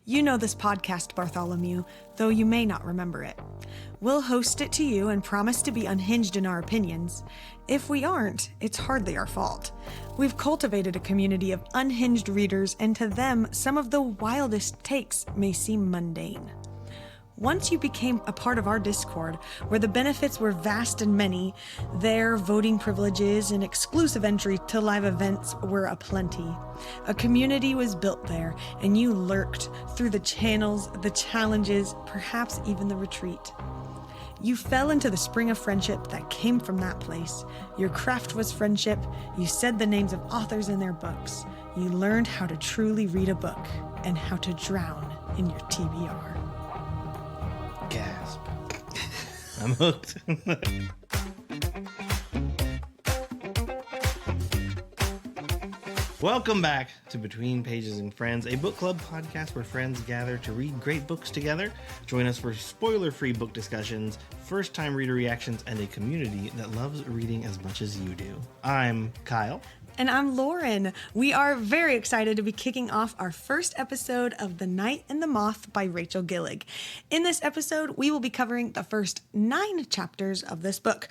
You know this podcast, Bartholomew, though you may not remember it. We'll host it to you and promise to be unhinged in our opinions. If we aren't, it's hardly our fault. We've cultivated a community of unhinged readers, and to them, some of the wildest takes may seem mundane. Once you became a part of our Discord, where the benefits were vast and many, their voting privileges and exclusive entry to live events were aplenty. A community was built there, and you lurked through the channels, the challenges, perhaps even the retreat. You fell into the spring of friendship that came from that place. Your craft was friendship. You said the names of authors in their books. You learned how to truly read a book and how to drown in your TBR. Gasp. I'm hooked. Welcome back to Between Pages and Friends, a book club podcast where friends gather to read great books together. Join us for spoiler-free book discussions, first-time reader reactions, and a community that loves reading as much as you do. I'm Kyle. And I'm Lauren. We are very excited to be kicking off our first episode of The Night and the Moth by Rachel Gillig. In this episode, we will be covering the first 9 chapters of this book.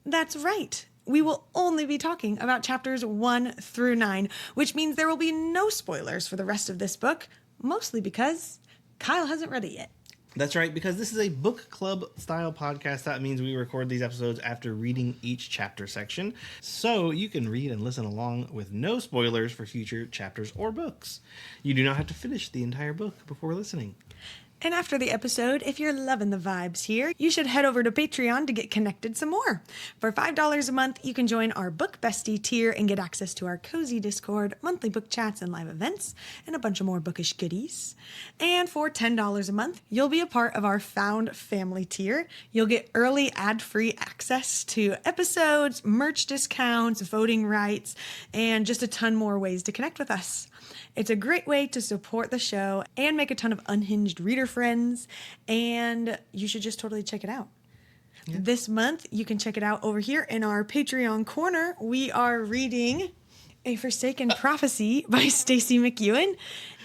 That's right. We will only be talking about chapters 1 through 9, which means there will be no spoilers for the rest of this book, mostly because Kyle hasn't read it yet. That's right, because this is a book club style podcast. That means we record these episodes after reading each chapter section, so you can read and listen along with no spoilers for future chapters or books. You do not have to finish the entire book before listening. And after the episode, if you're loving the vibes here, you should head over to Patreon to get connected some more. For $5 a month, you can join our Book Bestie tier and get access to our cozy Discord, monthly book chats and live events, and a bunch of more bookish goodies. And for $10 a month, you'll be a part of our Found Family tier. You'll get early ad-free access to episodes, merch discounts, voting rights, and just a ton more ways to connect with us. It's a great way to support the show and make a ton of unhinged reader friends, and you should just totally check it out. Yeah. This month, you can check it out over here in our Patreon corner. We are reading A Forsaken Prophecy by Stacey McEwen,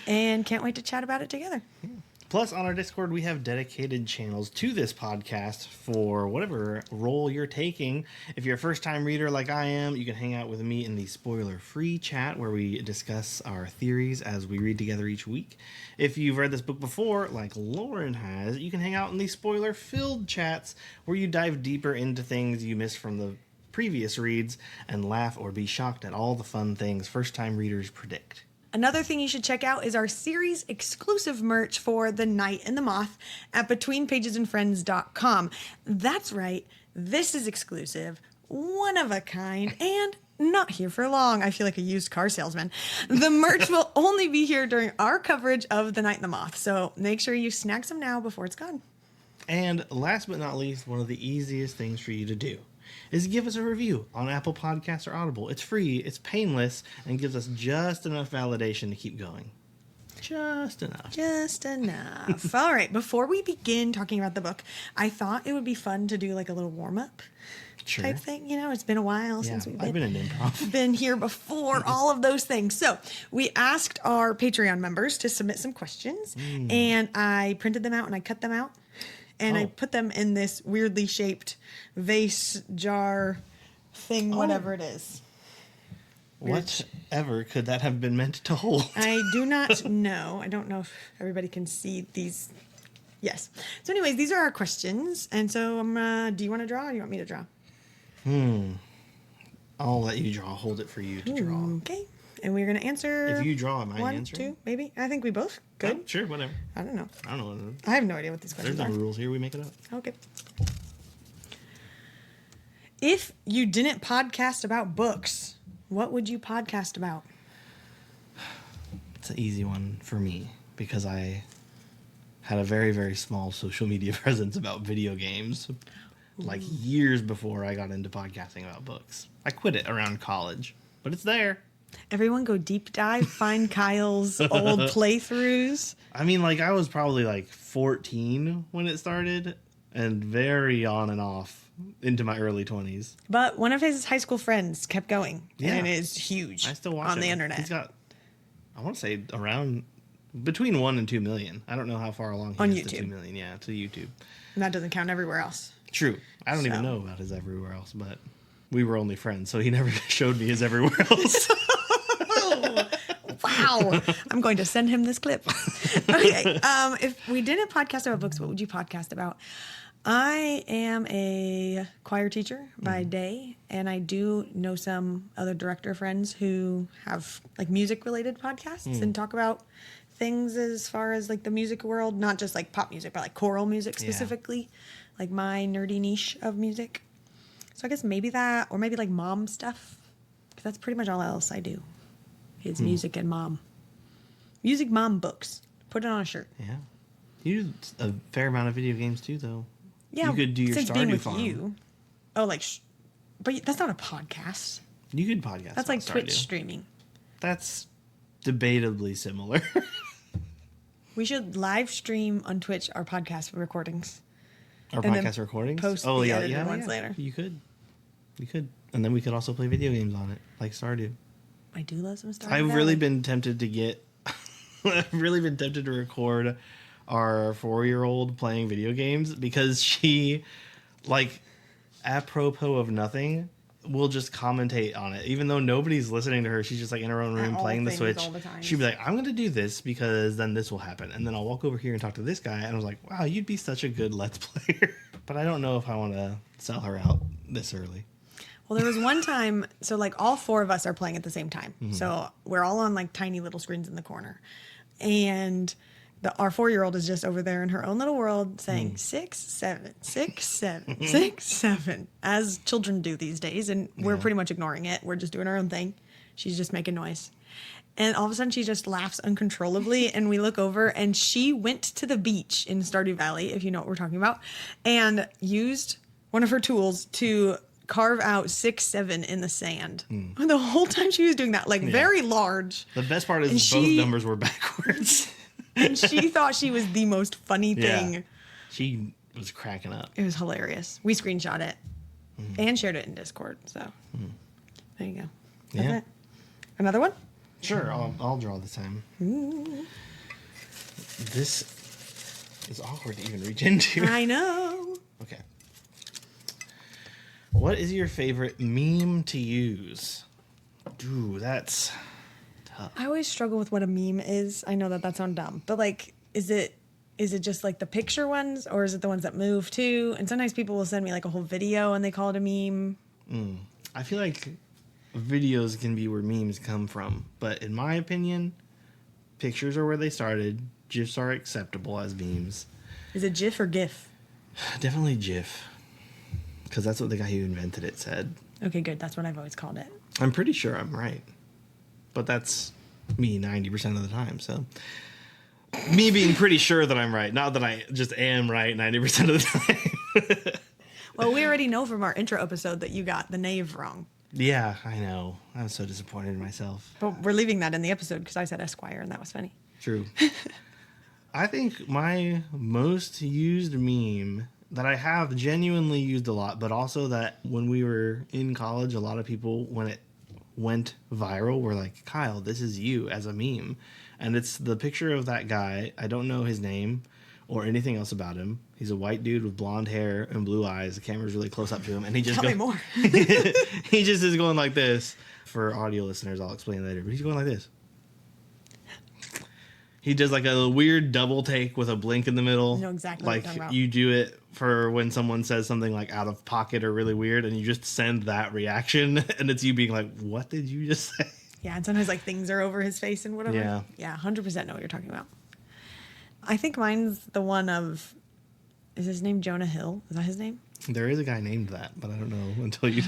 and can't wait to chat about it together. Yeah. Plus, on our Discord, we have dedicated channels to this podcast for whatever role you're taking. If you're a first-time reader like I am, you can hang out with me in the spoiler-free chat where we discuss our theories as we read together each week. If you've read this book before, like Lauren has, you can hang out in the spoiler-filled chats where you dive deeper into things you missed from the previous reads and laugh or be shocked at all the fun things first-time readers predict. Another thing you should check out is our series exclusive merch for The Night and the Moth at BetweenPagesandFriends.com. That's right, this is exclusive, one of a kind, and not here for long. I feel like a used car salesman. The merch will only be here during our coverage of The Night and the Moth, so make sure you snag some now before it's gone. And last but not least, one of the easiest things for you to do is give us a review on Apple Podcasts or Audible. It's free, it's painless, and gives us just enough validation to keep going. Just enough. Just enough. All right, before we begin talking about the book, I thought it would be fun to do like a little warm-up type thing. You know, it's been a while since we've been in improv. Been here before, all of those things. So we asked our Patreon members to submit some questions, and I printed them out and I cut them out. And I put them in this weirdly shaped vase, jar thing, whatever it is. Whatever could that have been meant to hold? I do not know. I don't know if everybody can see these. Yes. So anyways, these are our questions. And so do you want to draw or do you want me to draw? I'll let you draw. Hold it for you to draw. Okay. And we're going to answer. If you draw, am I answering? 1, 2, maybe. I think we both could. Oh, sure, whatever. I don't know. I don't know what it is. I have no idea what these questions are. There's no rules here. We make it up. Okay. If you didn't podcast about books, what would you podcast about? It's an easy one for me because I had a very, very small social media presence about video games like years before I got into podcasting about books. I quit it around college, but it's there. Everyone go deep dive, find Kyle's old playthroughs. I mean, like, I was probably like 14 when it started and very on and off into my early 20s. But one of his high school friends kept going, yeah. and it is huge. I still watch on it. the internet. He's got, I want to say, around between 1 and 2 million. I don't know how far along he On is to YouTube. 2 million. Yeah, to YouTube. And that doesn't count everywhere else. True. I don't even So. know about his everywhere else, but we were only friends, so he never showed me his everywhere else. Wow. I'm going to send him this clip. Okay. If we didn't podcast about books, what would you podcast about? I am a choir teacher by day, and I do know some other director friends who have like music related podcasts and talk about things as far as like the music world, not just like pop music, but like choral music specifically, like my nerdy niche of music. So I guess maybe that, or maybe like mom stuff, because that's pretty much all else I do. It's music and mom. Music, mom, books. Put it on a shirt. Yeah. You do a fair amount of video games too, though. Yeah, You could do your since being Stardew with Farm. you. Oh, like, but that's not a podcast. You could podcast. That's like about Twitch Stardew. streaming. That's debatably similar. We should live stream on Twitch our podcast recordings. Our And then podcast recordings. post the edited ones later. You could. And then we could also play video games on it, like Stardew. I do love some Stardew I've Valley. really been tempted to get. I've really been tempted to record our 4-year-old playing video games because she, like, apropos of nothing, will just commentate on it. Even though nobody's listening to her, she's just like in her own room all playing the things Switch. all the time. She'd be like, I'm going to do this because then this will happen. And then I'll walk over here and talk to this guy. And I was like, wow, you'd be such a good Let's Player. But I don't know if I want to sell her out this early. Well, there was one time, so like all 4 of us are playing at the same time. So we're all on like tiny little screens in the corner. And our 4-year-old is just over there in her own little world saying 6, 7, 6, 7, 6, 7, as children do these days. And we're pretty much ignoring it. We're just doing our own thing. She's just making noise. And all of a sudden she just laughs uncontrollably. And we look over and she went to the beach in Stardew Valley, if you know what we're talking about, and used one of her tools to carve out 6, 7 in the sand. And the whole time she was doing that, like very large. The best part is And both numbers were backwards. And she thought she was the most funny thing. Yeah. She was cracking up. It was hilarious. We screenshot it and shared it in Discord. So there you go. That's Yeah. it. Another one? Sure, I'll draw this time. This is awkward to even reach into. I know. Okay. What is your favorite meme to use? Ooh, that's tough. I always struggle with what a meme is. I know that sounds dumb, but like, is it just like the picture ones, or is it the ones that move too? And sometimes people will send me like a whole video and they call it a meme. I feel like videos can be where memes come from, but in my opinion, pictures are where they started. GIFs are acceptable as memes. Is it GIF or GIF? Definitely GIF, because that's what the guy who invented it said. Okay, good. That's what I've always called it. I'm pretty sure I'm right, but that's me 90% of the time. So me being pretty sure that I'm right, not that I just am right 90% of the time. Well, we already know from our intro episode that you got the knave wrong. Yeah, I know. I was so disappointed in myself. But we're leaving that in the episode because I said Esquire and that was funny. True. I think my most used meme that I have genuinely used a lot, but also that when we were in college, a lot of people, when it went viral, were like, Kyle, this is you as a meme. And it's the picture of that guy. I don't know his name or anything else about him. He's a white dude with blonde hair and blue eyes. The camera's really close up to him. And he just Tell me more. he just is going like this. For audio listeners, I'll explain later. But he's going like this. He does like a weird double take with a blink in the middle. I know exactly what like you're talking about. you do it for when someone says something like out of pocket or really weird, and you just send that reaction, and it's you being like, "What did you just say?" Yeah, and sometimes like things are over his face and whatever. Yeah. Yeah, 100% know what you're talking about. I think mine's the one of, is his name Jonah Hill? Is that his name? There is a guy named that, but I don't know until you.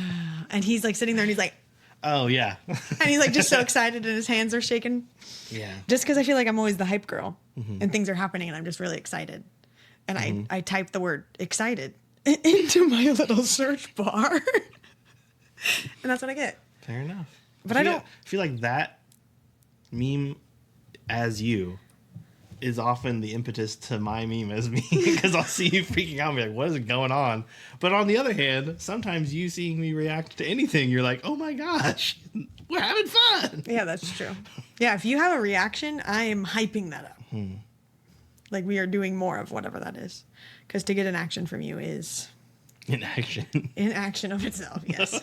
And he's like sitting there and he's like, Oh yeah, and he's like just so excited and his hands are shaking. yeah. Just because I feel like I'm always the hype girl and things are happening and I'm just really excited. And I type the word excited into my little search bar. And that's what I get. Fair enough. But I don't- feel like that meme as you is often the impetus to my meme as me, because I'll see you freaking out and be like, what is going on? But on the other hand, sometimes you seeing me react to anything, you're like, oh my gosh, we're having fun. Yeah, that's true. Yeah, if you have a reaction, I am hyping that up. Like we are doing more of whatever that is. Because to get an action from you is... In action. In action of itself, yes.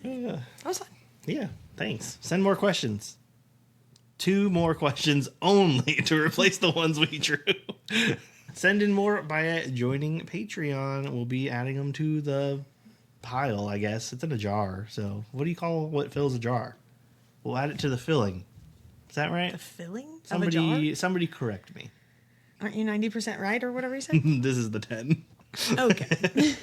Yeah. That was fun. Yeah, thanks. Send more questions. 2 more questions only to replace the ones we drew. Send in more by joining Patreon. We'll be adding them to the pile, I guess. It's in a jar. So what do you call what fills a jar? We'll add it to the filling. Is that right? The filling of a jar? Somebody correct me. Aren't you 90% right or whatever you said? This is the 10. Okay.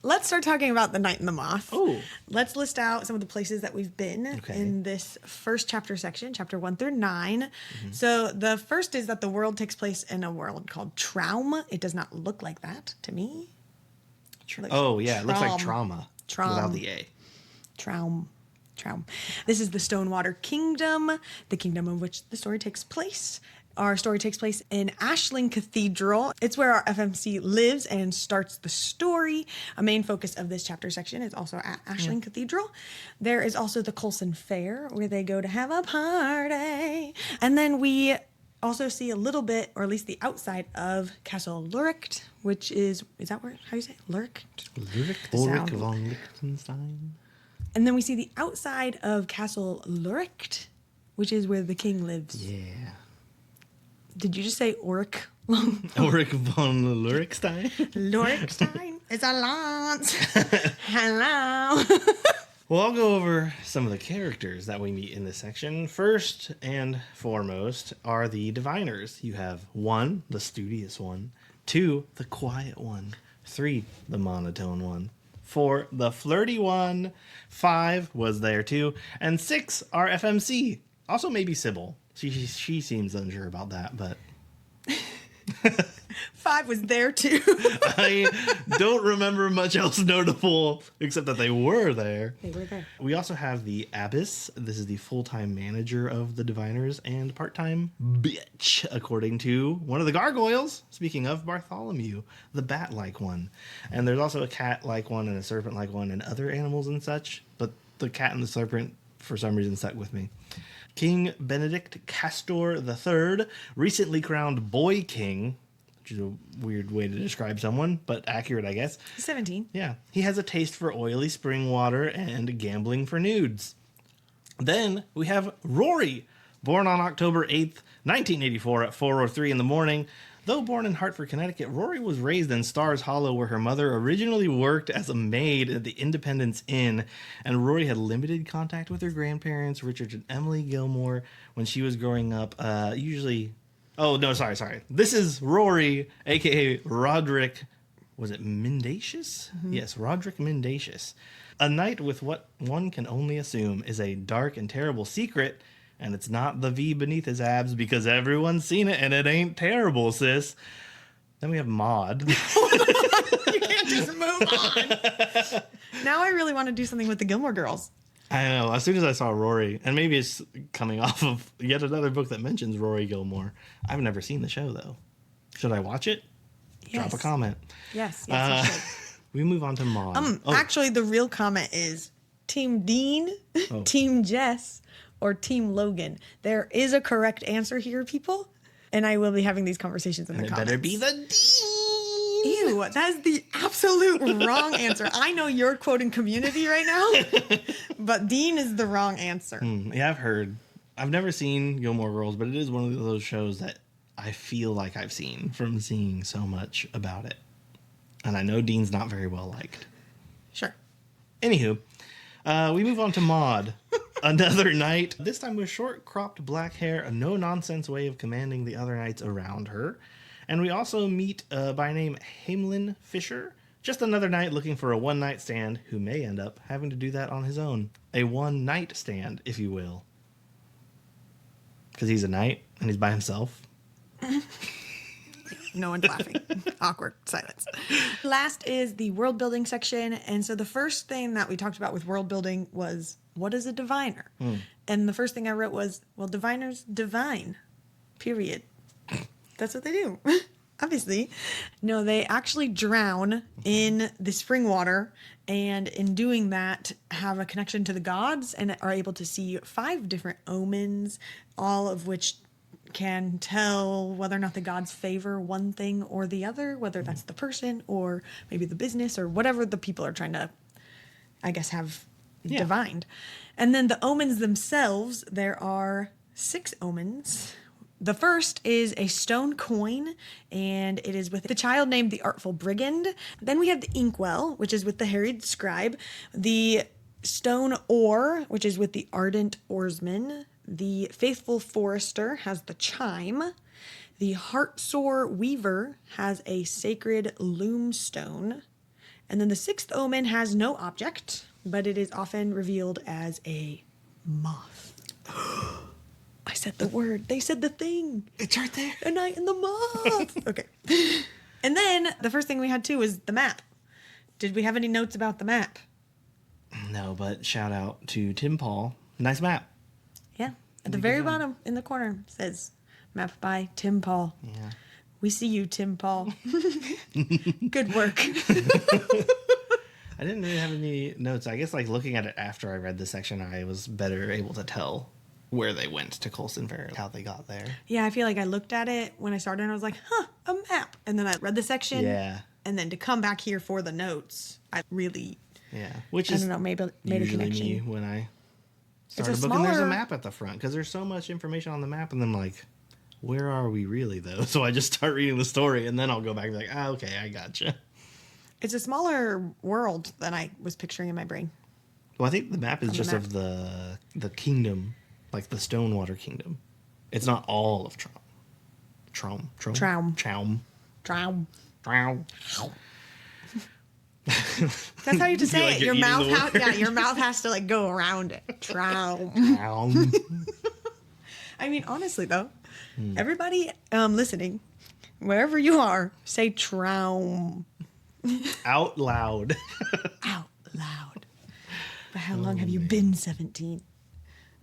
Let's start talking about the Night and the Moth. Oh. Let's list out some of the places that we've been in this first chapter section, chapter 1 through 9. Mm-hmm. So the first is that the world takes place in a world called Traum. It does not look like that to me. It looks like trauma. Without the A. Traum. This is the Stonewater Kingdom, the kingdom in which the story takes place. Our story takes place in Ashling Cathedral. It's where our FMC lives and starts the story. A main focus of this chapter section is also at Ashling Cathedral. There is also the Coulson Fair, where they go to have a party. And then we also see a little bit, or at least the outside of Castle Luricht, which is that where, how do you say it? Luricht? Ulrich von Liechtenstein. And then we see the outside of Castle Luricht, which is where the king lives. Yeah. Did you just say Ulrich? Ulrich von Lurichstein? Lurichstein? It's a lance. Hello. Well, I'll go over some of the characters that we meet in this section. First and foremost are the diviners. You have 1, the studious one. 2, the quiet one. 3, the monotone one. 4, the flirty one. 5 was there too. And 6, our FMC. Also maybe Sybil. She seems unsure about that, but... 5 was there too. I don't remember much else notable, except that they were there. They were there. We also have the Abbess. This is the full-time manager of the diviners and part-time bitch, according to one of the gargoyles. Speaking of Bartholomew, the bat-like one. And there's also a cat-like one and a serpent-like one and other animals and such, but the cat and the serpent, for some reason, stuck with me. King Benedict Castor III, recently crowned Boy King, which is a weird way to describe someone, but accurate, I guess. 17. Yeah. He has a taste for oily spring water and gambling for nudes. Then we have Rory, born on October 8th, 1984 at 4:03 in the morning. Though born in Hartford, Connecticut, Rory was raised in Stars Hollow, where her mother originally worked as a maid at the Independence Inn, and Rory had limited contact with her grandparents, Richard and Emily Gilmore, when she was growing up. Sorry. This is Rory, a.k.a. Roderick, was it Mendacious? Mm-hmm. Yes, Roderick Mendacious. A night with what one can only assume is a dark and terrible secret. And it's not the V beneath his abs because everyone's seen it and it ain't terrible, sis. Then we have Maud. You can't just move on. Now I really want to do something with the Gilmore Girls. I know. As soon as I saw Rory, and maybe it's coming off of yet another book that mentions Rory Gilmore. I've never seen the show, though. Should I watch it? Yes. Drop a comment. Yes, you should. We move on to Maud. Actually, the real comment is Team Dean, Team Jess, or Team Logan. There is a correct answer here, people, and I will be having these conversations in the comments. Better be the Dean. Ew, that is the absolute wrong answer. I know you're quoting Community right now, but Dean is the wrong answer. Yeah, I've heard. I've never seen Gilmore Girls, but it is one of those shows that I feel like I've seen from seeing so much about it. And I know Dean's not very well liked. Sure. Anywho, we move on to Maud. Another knight, this time with short cropped black hair, a no-nonsense way of commanding the other knights around her. And we also meet by name Hamelin Fisher, just another knight looking for a one-night stand who may end up having to do that on his own. A one-night stand, if you will. Because he's a knight and he's by himself. No one's laughing. Awkward silence. Last is the world building section. And so the first thing that we talked about with world building was, what is a diviner? And the first thing I wrote was, well, diviners divine. Period. That's what they do. Obviously. No, they actually drown in the spring water. And in doing that, have a connection to the gods and are able to see 5 different omens, all of which can tell whether or not the gods favor one thing or the other, whether that's the person or maybe the business or whatever the people are trying to, I guess, have divined. And then the omens themselves, there are 6 omens. The first is a stone coin, and it is with the child named the Artful Brigand. Then we have the inkwell, which is with the harried scribe. The stone oar, which is with the ardent oarsman. The faithful forester has the chime. The heartsore weaver has a sacred loom stone. And then the 6th omen has no object, but it is often revealed as a moth. I said the word. They said the thing. It's right there. A night in the moth. Okay. And then the first thing we had too was the map. Did we have any notes about the map? No, but shout out to Tim Paul. Nice map. Yeah. At the very bottom in the corner says map by Tim Paul. Yeah. We see you, Tim Paul. Good work. I didn't really have any notes. I guess like looking at it after I read the section, I was better able to tell where they went to Colston Fair, how they got there. Yeah, I feel like I looked at it when I started and I was like, a map. And then I read the section. Yeah. And then to come back here for the notes, I really... Yeah, which I is don't know, maybe made a connection. me when I started booking. There's a map at the front because there's so much information on the map, and then like, where are we really though? So I just start reading the story, and then I'll go back and be like, okay, I gotcha. It's a smaller world than I was picturing in my brain. Well, I think the map is just of the kingdom, like the Stonewater Kingdom. It's not all of Traum. That's how you just say like it. Your mouth, your word. mouth has to like go around it. Traum. I mean, honestly though, everybody listening, wherever you are, say traum Out loud. out loud. For how long have you been 17?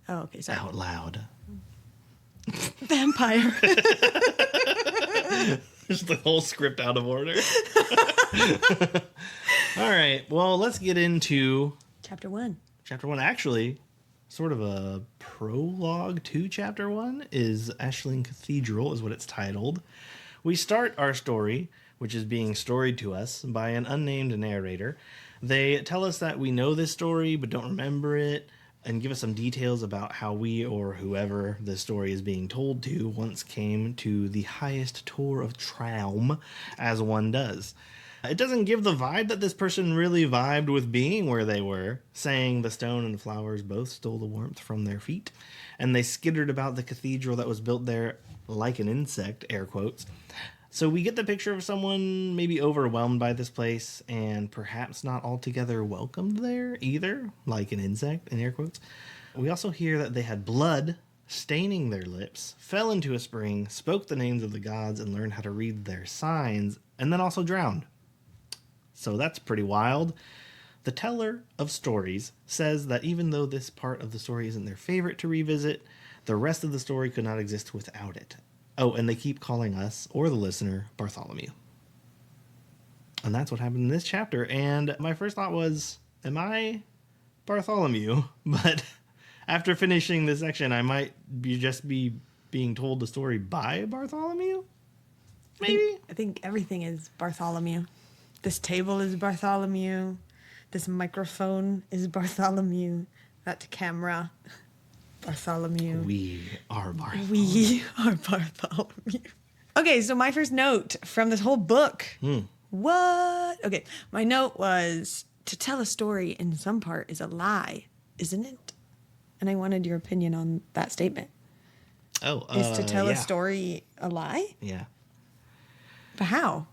Oh, okay, sorry. Out loud. Vampire. Just the whole script out of order. All right. Well, let's get into Chapter 1. Chapter 1. Actually, sort of a prologue to Chapter 1 is Ashling Cathedral, is what it's titled. We start our story, which is being storied to us by an unnamed narrator. They tell us that we know this story but don't remember it, and give us some details about how we or whoever the story is being told to once came to the highest tour of Traum, as one does. It doesn't give the vibe that this person really vibed with being where they were, saying the stone and the flowers both stole the warmth from their feet, and they skittered about the cathedral that was built there like an insect, air quotes. So we get the picture of someone maybe overwhelmed by this place and perhaps not altogether welcomed there either, like an insect, in air quotes. We also hear that they had blood staining their lips, fell into a spring, spoke the names of the gods, and learned how to read their signs, and then also drowned. So that's pretty wild. The teller of stories says that even though this part of the story isn't their favorite to revisit, the rest of the story could not exist without it. Oh, and they keep calling us, or the listener, Bartholomew. And that's what happened in this chapter. And my first thought was, am I Bartholomew? But after finishing this section, I might just be being told the story by Bartholomew? Maybe? I think everything is Bartholomew. This table is Bartholomew. This microphone is Bartholomew. That camera, Bartholomew. We are Bartholomew. We are Bartholomew. Okay, so my first note from this whole book. What? Okay, my note was, to tell a story in some part is a lie, isn't it? And I wanted your opinion on that statement. Is to tell a story a lie? Yeah. But how?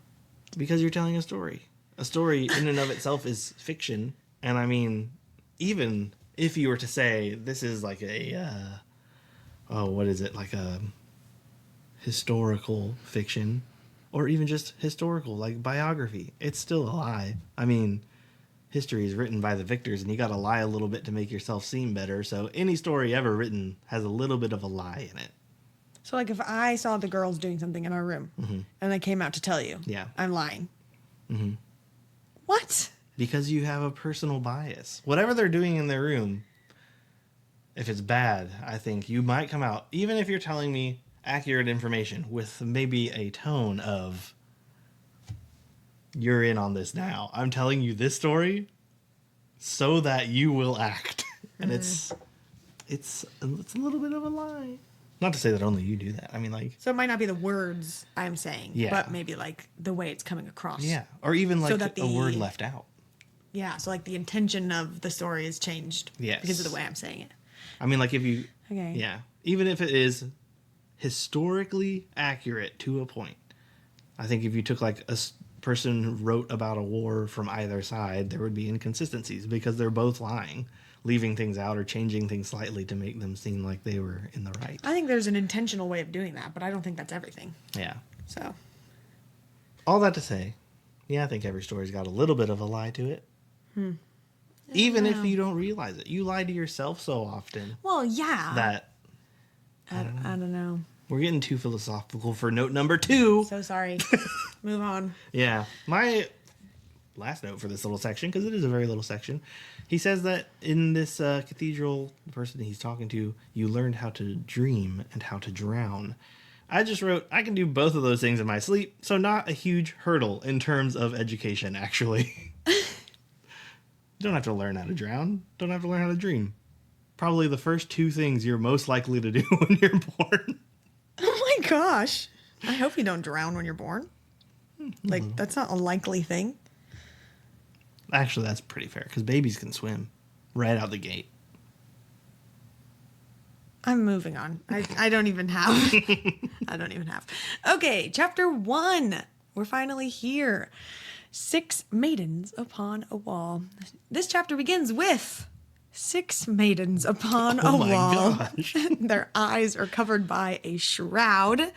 Because you're telling a story. A story in and of itself is fiction. And I mean, even if you were to say this is like a, what is it? Like a historical fiction, or even just historical, like biography, it's still a lie. I mean, history is written by the victors, and you got to lie a little bit to make yourself seem better. So any story ever written has a little bit of a lie in it. So, like, if I saw the girls doing something in our room, and I came out to tell you, Yeah. I'm lying. What? Because you have a personal bias. Whatever they're doing in their room, if it's bad, I think you might come out. Even if you're telling me accurate information with maybe a tone of, you're in on this now. I'm telling you this story so that you will act. And it's a little bit of a lie. Not to say that only you do that. I mean, like... So it might not be the words I'm saying, Yeah. but maybe, like, the way it's coming across. Yeah. Or even, like, So that a word left out. Yeah, so, like, the intention of the story is changed. Yes. Because of the way I'm saying it. I mean, like, if you... Okay. Yeah. Even if it is historically accurate to a point. I think if you took, like, person who wrote about a war from either side, there would be inconsistencies because they're both lying, leaving things out or changing things slightly to make them seem like they were in the right. I think there's an intentional way of doing that, but I don't think that's everything. Yeah. So. All that to say, yeah, I think every story's got a little bit of a lie to it. Even if you don't realize it. You lie to yourself so often. Well, yeah. That... I don't know. We're getting too philosophical for note number 2. So sorry. Move on. Yeah. My last note for this little section, because it is a very little section, he says that in this cathedral, the person he's talking to, you learned how to dream and how to drown. I just wrote, I can do both of those things in my sleep, so not a huge hurdle in terms of education, actually. You don't have to learn how to drown. Don't have to learn how to dream. Probably the first 2 things you're most likely to do when you're born. Oh my gosh. I hope you don't drown when you're born. Like, that's not a likely thing. Actually, that's pretty fair, because babies can swim right out the gate. I'm moving on. I don't even have. I don't even have. Okay, chapter 1. We're finally here. 6 maidens upon a wall. This chapter begins with 6 maidens upon a wall. Gosh. Their eyes are covered by a shroud.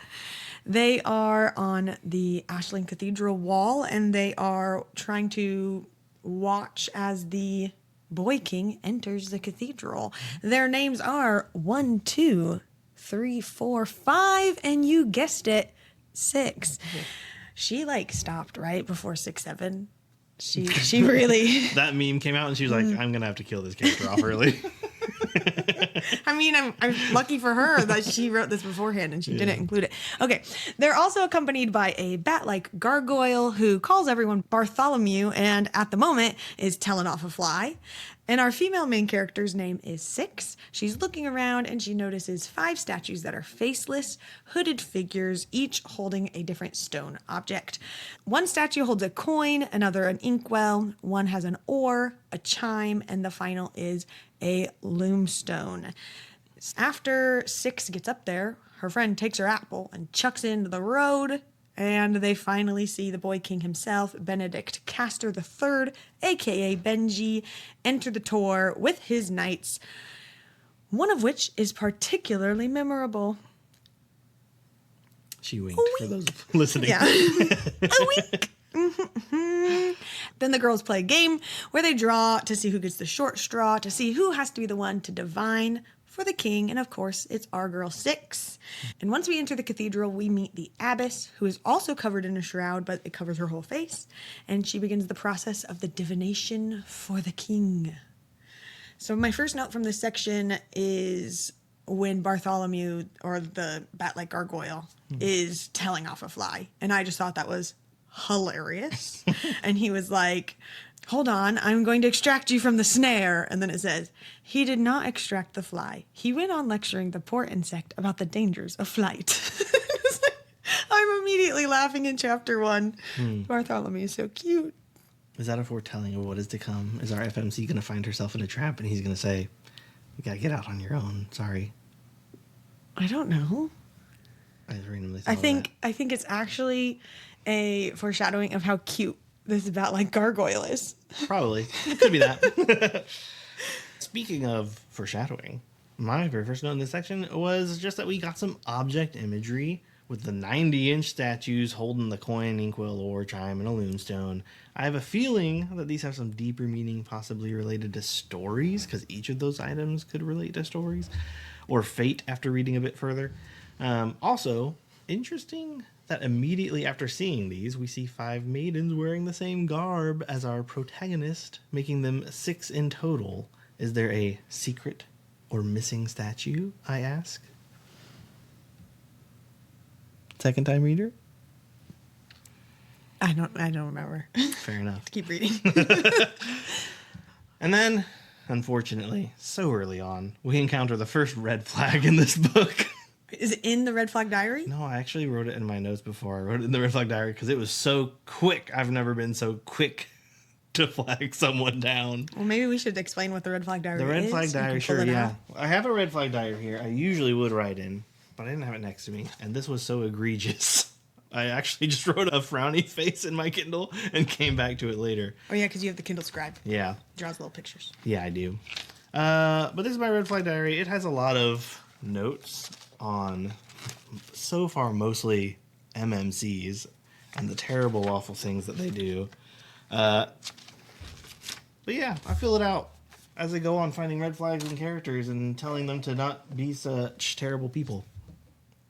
They are on the Ashland Cathedral wall, and they are trying to watch as the boy king enters the cathedral. Their names are 1, 2, 3, 4, 5, and you guessed it, 6. She like stopped right before 6, 7. She really. That meme came out and she was like, I'm gonna have to kill this character off early. I mean, I'm lucky for her that she wrote this beforehand and she didn't include it. Okay. They're also accompanied by a bat-like gargoyle who calls everyone Bartholomew and at the moment is telling off a fly. And our female main character's name is 6. She's looking around and she notices 5 statues that are faceless, hooded figures, each holding a different stone object. One statue holds a coin, another an inkwell, one has an oar, a chime, and the final is a loomstone. After 6 gets up there, her friend takes her apple and chucks it into the road. And they finally see the boy king himself, Benedict Castor III, a.k.a. Benji, enter the tour with his knights, one of which is particularly memorable. She winked for those listening. Yeah. A wink. Then the girls play a game where they draw to see who gets the short straw, to see who has to be the one to divine for the king, and of course, it's our girl 6. And once we enter the cathedral, we meet the abbess, who is also covered in a shroud, but it covers her whole face, and she begins the process of the divination for the king. So my first note from this section is when Bartholomew, or the bat-like gargoyle, is telling off a fly, and I just thought that was hilarious. And he was like, hold on, I'm going to extract you from the snare. And then it says, he did not extract the fly. He went on lecturing the poor insect about the dangers of flight. I'm immediately laughing in chapter 1. Bartholomew is so cute. Is that a foretelling of what is to come? Is our FMC going to find herself in a trap and he's going to say, you got to get out on your own. Sorry. I don't know. I randomly thought I think it's actually a foreshadowing of how cute this bat-like gargoyle is. Probably. Could be that. Speaking of foreshadowing, my very first note in this section was just that we got some object imagery with the 90-inch statues holding the coin, inkwell, oar, chime, and a loomstone. I have a feeling that these have some deeper meaning, possibly related to stories, because each of those items could relate to stories, or fate after reading a bit further. Also, interesting that immediately after seeing these, we see 5 maidens wearing the same garb as our protagonist, making them 6 in total. Is there a secret or missing statue, I ask? Second time reader? I don't remember. Fair enough. Keep reading. And then, unfortunately, so early on, we encounter the first red flag in this book. Is it in the Red Flag Diary? No, I actually wrote it in my notes before. I wrote it in the red flag diary because it was so quick. I've never been so quick to flag someone down. Well, maybe we should explain what the Red Flag Diary is. The red flag so you diary, can pull sure, it yeah. out. I have a red flag diary here. I usually would write in, but I didn't have it next to me. And this was so egregious. I actually just wrote a frowny face in my Kindle and came back to it later. Oh, yeah, because you have the Kindle Scribe. Yeah. Draws little pictures. Yeah, I do. But this is my red flag diary. It has a lot of notes on, so far, mostly MMCs and the terrible, awful things that they do. But yeah, I fill it out as I go on, finding red flags in characters and telling them to not be such terrible people.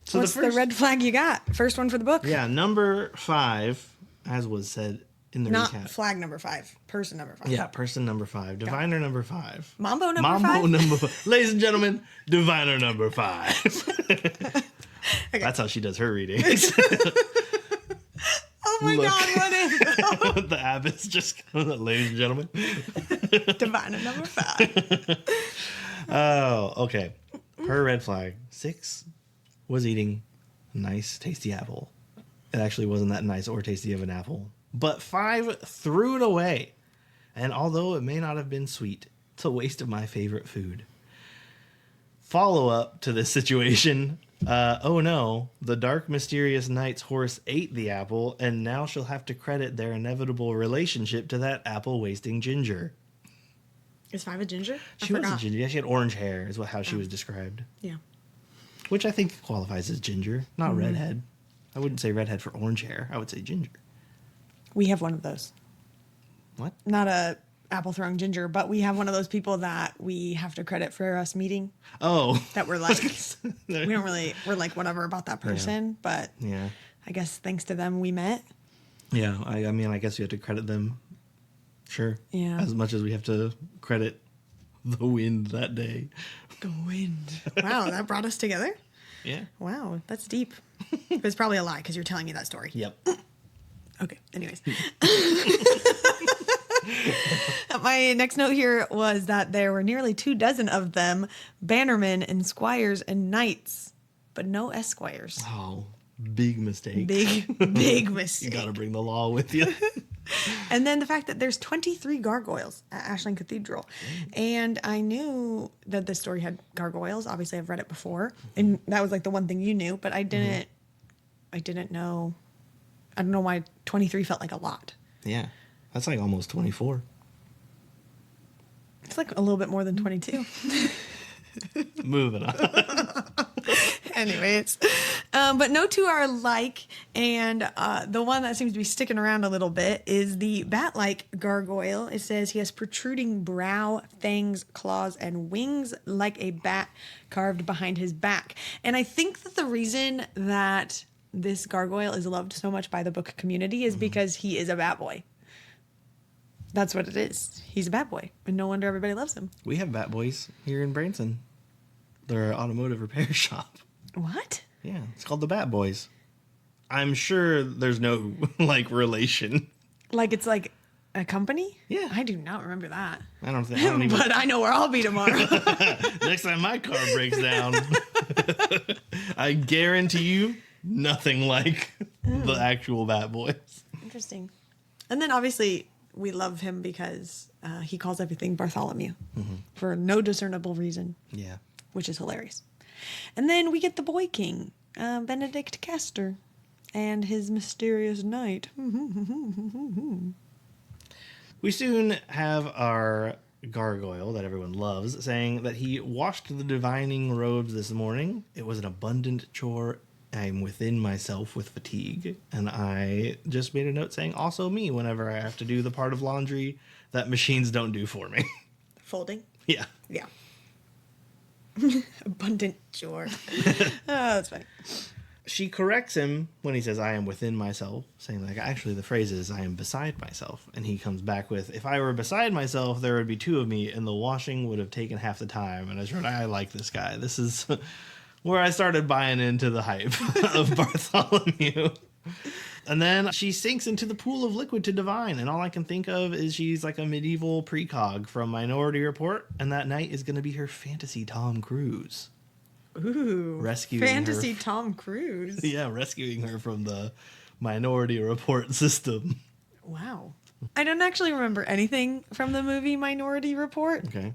So What's the red flag you got? First one for the book? Yeah, number 5, as was said in the Not recap. flag number 5. Person number 5. Yeah, person number 5. Diviner number 5. Mambo number Mambo 5? number 5. Ladies and gentlemen, Diviner number 5. Okay. That's how she does her readings. Oh my Look. God, what is it? The abbess just, ladies and gentlemen. Diviner number 5. Oh, okay. Her red flag 6 was eating a nice, tasty apple. It actually wasn't that nice or tasty of an apple. But 5 threw it away. And although it may not have been sweet, it's a waste of my favorite food. Follow up to this situation. Oh no, the dark mysterious knight's horse ate the apple, and now she'll have to credit their inevitable relationship to that apple wasting ginger. Is 5 a ginger? I She was a forgot. ginger. Yeah, she had orange hair, is how she was described. Yeah. Which I think qualifies as ginger, not redhead. I wouldn't say redhead for orange hair. I would say ginger. We have one of those. What? Not a apple throwing ginger, but we have one of those people that we have to credit for us meeting. Oh. That we're like, we're like whatever about that person, but Yeah. I guess thanks to them we met. Yeah, I mean, I guess we have to credit them. Sure. Yeah. As much as we have to credit the wind that day. The wind. Wow, that brought us together? Yeah. Wow, that's deep. It was probably a lie because you're telling me that story. Yep. Okay, anyways. My next note here was that there were nearly 24 of them, bannermen and squires and knights, but no esquires. Oh, big mistake. Big You mistake. gotta bring the law with you. And then the fact that there's 23 gargoyles at Ashland Cathedral. And I knew that this story had gargoyles. Obviously, I've read it before. And that was like the one thing you knew, but I didn't know. I don't know why 23 felt like a lot. Yeah. That's like almost 24. It's like a little bit more than 22. Moving on. Anyways, but no two are alike, and the one that seems to be sticking around a little bit is the bat-like gargoyle. It says he has protruding brow, fangs, claws, and wings like a bat carved behind his back. And I think that the reason that this gargoyle is loved so much by the book community is because he is a bat boy. That's what it is. He's a bat boy, and no wonder everybody loves him. We have Bat Boys here in Branson. They're an automotive repair shop. What? Yeah, it's called the Bat Boys. I'm sure there's no, like, relation. Like it's like a company? Yeah. I do not remember that. I don't even... But I know where I'll be tomorrow. Next time my car breaks down, I guarantee you nothing like the actual Bat Boys. Interesting. And then obviously we love him because he calls everything Bartholomew for no discernible reason, Yeah. which is hilarious. And then we get the Boy King, Benedict Castor, and his mysterious knight. We soon have our gargoyle that everyone loves saying that he washed the divining robes this morning. It was an abundant chore. I'm within myself with fatigue. And I just made a note saying also me whenever I have to do the part of laundry that machines don't do for me. Folding? Yeah. Yeah. Abundant chore. Oh, that's funny. She corrects him when he says, I am within myself, saying, like, actually the phrase is, I am beside myself. And he comes back with, if I were beside myself, there would be 2 of me, and the washing would have taken half the time. And I just wrote, I like this guy. This is where I started buying into the hype of Bartholomew. And then she sinks into the pool of liquid to divine, and all I can think of is she's like a medieval precog from Minority Report, and that night is going to be her fantasy Tom Cruise. Ooh, rescuing fantasy her. Tom Cruise. Yeah, rescuing her from the Minority Report system. Wow. I don't actually remember anything from the movie Minority Report. Okay.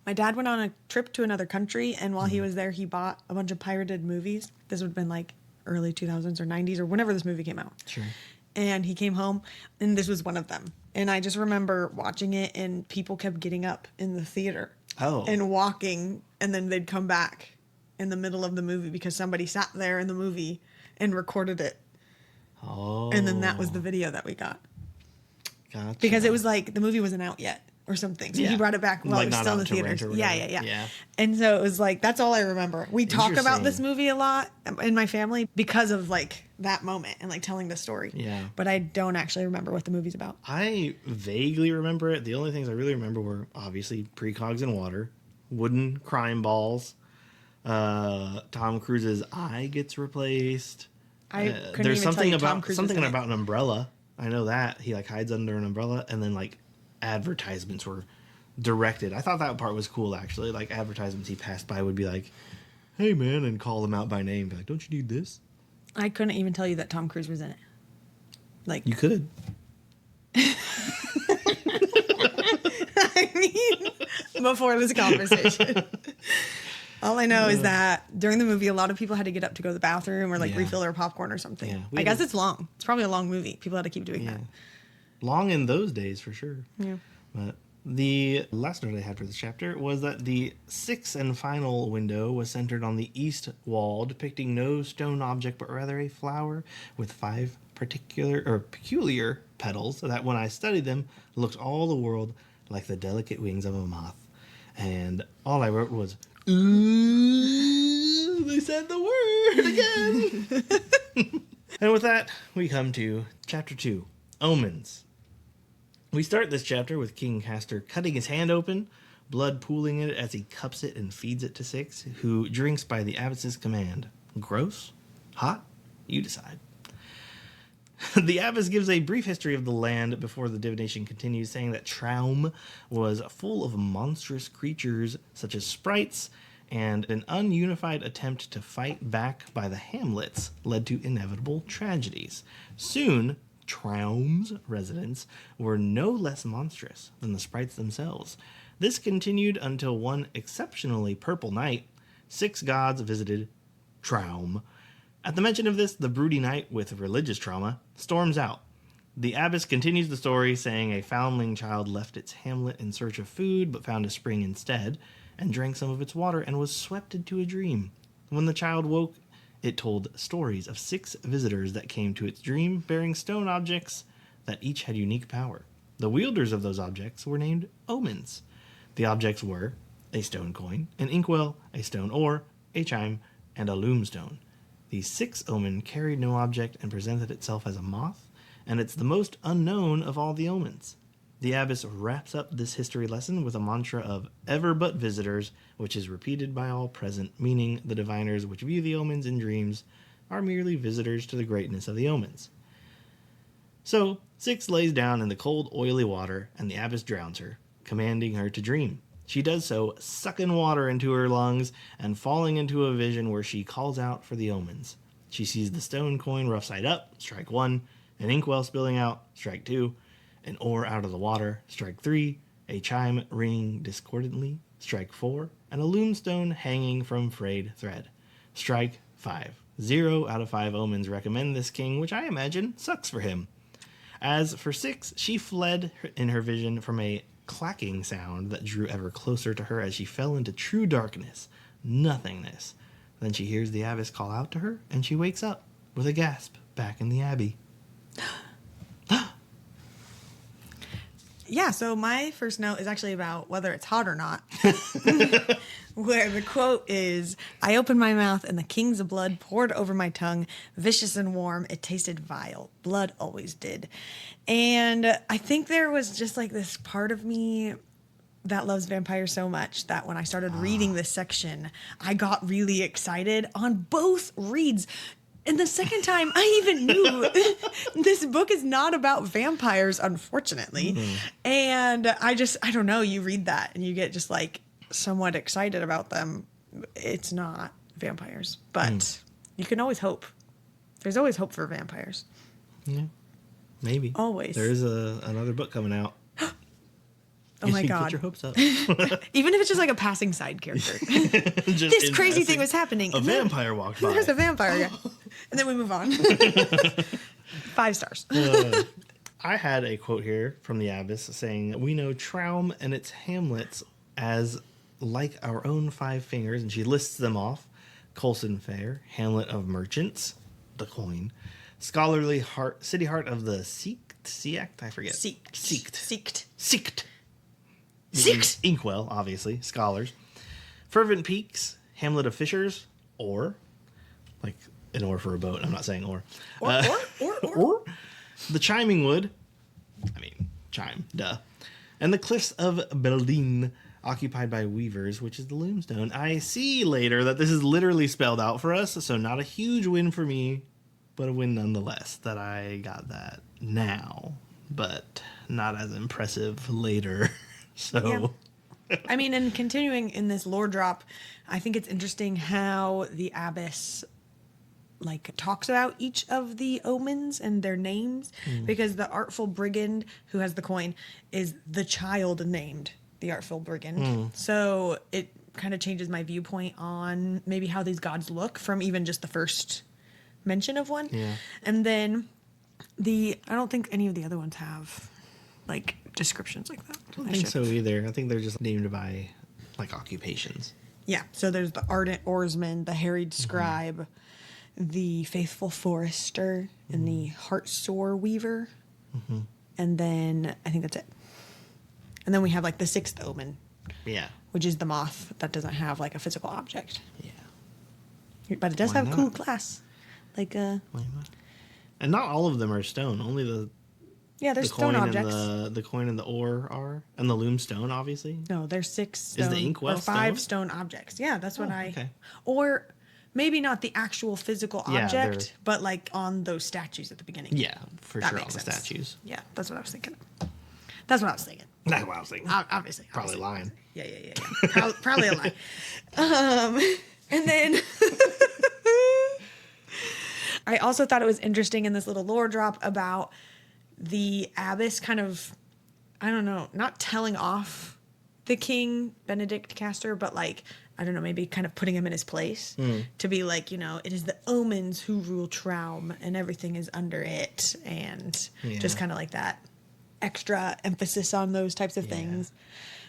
My dad went on a trip to another country, and while he was there, he bought a bunch of pirated movies. This would have been like early 2000s or 90s or whenever this movie came out. Sure. And he came home, and this was one of them. And I just remember watching it, and people kept getting up in the theater. Oh. And walking, and then they'd come back in the middle of the movie because somebody sat there in the movie and recorded it. Oh. And then that was the video that we got. Gotcha. Because it was like the movie wasn't out yet or something. So Yeah. he brought it back while Like it was not still in out the to rent theaters. or Yeah. whatever. And so it was like, that's all I remember. We talk about this Interesting. movie a lot in my family because of like that moment and like telling the story. Yeah. But I don't actually remember what the movie's about. I vaguely remember it. The only things I really remember were obviously precogs in water, wooden crime balls. Tom Cruise's eye gets replaced. I couldn't There's even something tell you about Tom Cruise something was in it. about an umbrella. I know that he like hides under an umbrella, and then like advertisements were directed. I thought that part was cool actually. Like advertisements he passed by would be like, "Hey man," and call him out by name. Be like, "Don't you need this?" I couldn't even tell you that Tom Cruise was in it. Like, You could. I mean, before this conversation. All I know is that during the movie, a lot of people had to get up to go to the bathroom or like Yeah. refill their popcorn or something. Yeah, I guess it's long. It's probably a long movie. People had to keep doing Yeah. that. Long in those days for sure. Yeah. But the last note I had for this chapter was that the sixth and final window was centered on the east wall, depicting no stone object, but rather a flower with 5 peculiar petals that, when I studied them, looked all the world like the delicate wings of a moth. And all I wrote was, "Ooh, they said the word again." And with that, we come to chapter 2, Omens. We start this chapter with King Castor cutting his hand open, blood pooling in it as he cups it and feeds it to Six, who drinks by the abbess's command. Gross? Hot? You decide. The abbess gives a brief history of the land before the divination continues, saying that Traum was full of monstrous creatures such as sprites, and an ununified attempt to fight back by the hamlets led to inevitable tragedies. Soon, Traum's residents were no less monstrous than the sprites themselves. This continued until one exceptionally purple night, 6 gods visited Traum. At the mention of this, the broody knight with religious trauma storms out. The abbess continues the story, saying a foundling child left its hamlet in search of food, but found a spring instead, and drank some of its water and was swept into a dream. When the child woke, it told stories of 6 visitors that came to its dream, bearing stone objects that each had unique power. The wielders of those objects were named omens. The objects were a stone coin, an inkwell, a stone oar, a chime, and a loomstone. These 6 omen carried no object and presented itself as a moth, and it's the most unknown of all the omens. The abbess wraps up this history lesson with a mantra of ever but visitors, which is repeated by all present, meaning the diviners which view the omens in dreams are merely visitors to the greatness of the omens. So, 6 lays down in the cold, oily water, and the abbess drowns her, commanding her to dream. She does so, sucking water into her lungs and falling into a vision where she calls out for the omens. She sees the stone coin rough side up, strike 1, an inkwell spilling out, strike 2, an oar out of the water, strike 3, a chime ringing discordantly, strike 4, and a loomstone hanging from frayed thread, strike 5. 0 out of 5 omens recommend this king, which I imagine sucks for him. As for 6, she fled in her vision from a clacking sound that drew ever closer to her as she fell into true darkness, nothingness. Then she hears the abbess call out to her, and she wakes up with a gasp back in the abbey. Yeah, so my first note is actually about whether it's hot or not. Where the quote is, "I opened my mouth and the king's blood poured over my tongue, vicious and warm. It tasted vile. Blood always did." And I think there was just like this part of me that loves vampires so much that when I started reading this section, I got really excited on both reads. And the second time I even knew this book is not about vampires, unfortunately. And I don't know, you read that and you get just like somewhat excited about them. It's not vampires, but you can always hope. There's always hope for vampires. Yeah, maybe. Always. There is another book coming out. Oh my God. Put your hopes up. Even if it's just like a passing side character. This crazy thing was happening. A vampire walked by. There's a vampire. Yeah. And then we move on. 5 stars. I had a quote here from the Abbess saying, "We know Traum and its hamlets as like our own 5 fingers." And she lists them off. Colson Fair, Hamlet of Merchants, the coin. Scholarly heart, city heart of the Seekt, I forget. Seekt. Inkwell, obviously, scholars. Fervent Peaks, Hamlet of Fishers, or, like an oar for a boat, I'm not saying or. Or. The Chiming Wood, chime, duh. And the Cliffs of Beldine, occupied by weavers, which is the Loomstone. I see later that this is literally spelled out for us, so not a huge win for me, but a win nonetheless that I got that now, but not as impressive later. So, yeah. And continuing in this lore drop, I think it's interesting how the Abbess talks about each of the omens and their names, because the Artful Brigand, who has the coin, is the child named the Artful Brigand. So it kind of changes my viewpoint on maybe how these gods look from even just the first mention of one. Yeah. And then I don't think any of the other ones have descriptions like that. I don't think so either. I think they're just named by occupations. Yeah. So there's the Ardent Oarsman, the Harried Scribe, the Faithful Forester, and the Heartsore Weaver. And then I think that's it. And then we have the 6th omen. Yeah. Which is the Moth that doesn't have a physical object. Yeah. But it does have a cool class. Why not? And not all of them are stone. Only there's stone objects. The coin and the ore are, and the Loomstone, obviously. No, there's 6 stone. Is the Inkwell or 5 stone objects. Yeah, that's what okay. Or maybe not the actual physical object, but on those statues at the beginning. Yeah, for sure, on the statues. Yeah, that's what I was thinking. Obviously. Probably lying. Yeah. Probably a lie. And then I also thought it was interesting in this little lore drop about the Abbess kind of, I don't know, not telling off the King Benedict Castor, but maybe kind of putting him in his place to be it is the omens who rule Traum and everything is under it. And just kind of that extra emphasis on those types of things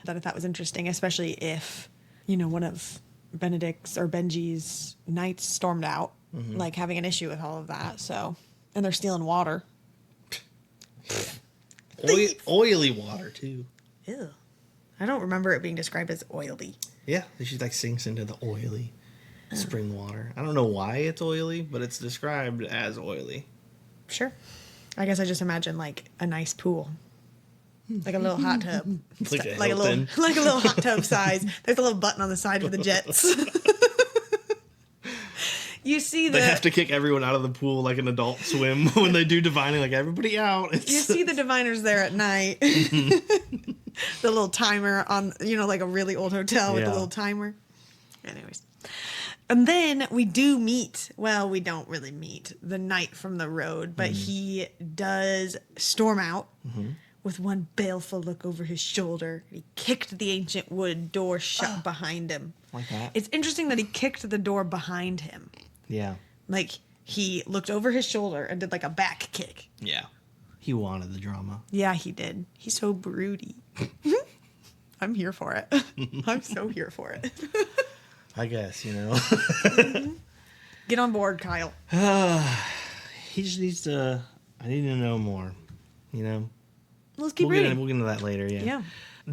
that I thought was interesting, especially if, one of Benedict's or Benji's knights stormed out, having an issue with all of that. So, and they're stealing water. Oily water, too. Ew. I don't remember it being described as oily. Yeah, she sinks into the oily spring water. I don't know why it's oily, but it's described as oily. Sure. I guess I just imagine a nice pool. Like a little hot tub. like a little hot tub size. There's a little button on the side for the jets. You see they have to kick everyone out of the pool like an Adult Swim when they do divining, everybody out. You see the diviners there at night. The little timer on, a really old hotel with a little timer. Anyways. And then we do meet, we don't really meet the knight from the road, but he does storm out with one baleful look over his shoulder. He kicked the ancient wood door shut behind him. Like that? It's interesting that he kicked the door behind him. Yeah. He looked over his shoulder and did a back kick. Yeah. He wanted the drama. Yeah, he did. He's so broody. I'm here for it. I'm so here for it. I guess, Get on board, Kyle. He just needs to... I need to know more, Let's keep reading. We'll get into that later, yeah. Yeah.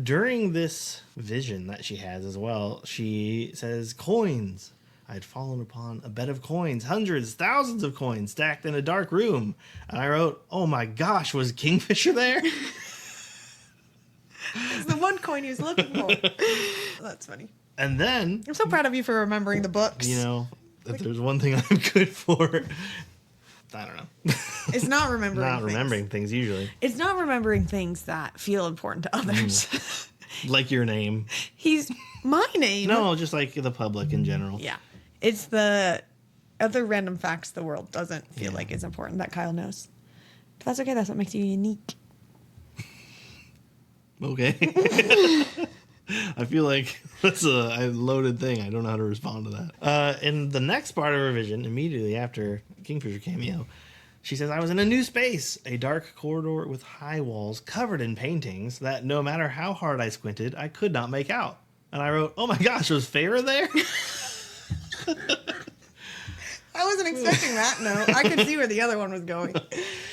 During this vision that she has as well, she says, coins. I had fallen upon a bed of coins, hundreds, thousands of coins stacked in a dark room. And I wrote, oh my gosh, was Kingfisher there? It's the one coin he was looking for. That's funny. And then, I'm so proud of you for remembering the books. you know, if there's one thing I'm good for, I don't know. It's not remembering Not things. remembering things usually. It's not remembering things that feel important to others. Like your name. He's my name. No, just like the public in general. Yeah. It's the other random facts the world doesn't feel Yeah. like is important that Kyle knows. But that's okay. That's what makes you unique. Okay. I feel like that's a loaded thing. I don't know how to respond to that. In the next part of her vision, immediately after Kingfisher cameo, she says, I was in a new space, a dark corridor with high walls covered in paintings that no matter how hard I squinted, I could not make out. And I wrote, oh my gosh, was Farah there? I wasn't expecting that, no. I could see where the other one was going.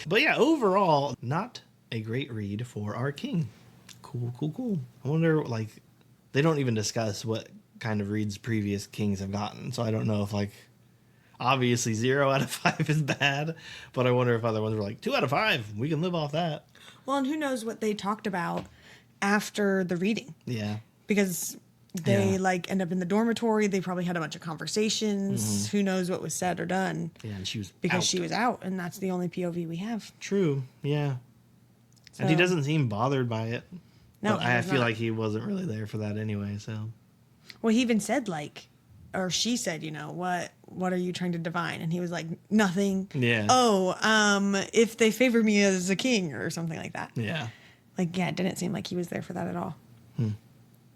But yeah, overall, not a great read for our king. Cool. I wonder, like, they don't even discuss what kind of reads previous kings have gotten. So I don't know if, like, obviously 0 out of 5 is bad. But I wonder if other ones were like, 2 out of 5. We can live off that. Well, and who knows what they talked about after the reading. Yeah. Because they, Yeah. like, end up in the dormitory. They probably had a bunch of conversations. Who knows what was said or done. Yeah, and she was Because out. she was out, and that's the only POV we have. True, yeah. And he So- doesn't seem bothered by it. No, But he I does feel not. like he wasn't really there for that anyway, so. Well, he even said, like, or she said, you know, what are you trying to divine? And he was like, nothing. Yeah. Oh, if they favor me as a king or something like that. Yeah. Like, yeah, it didn't seem like he was there for that at all.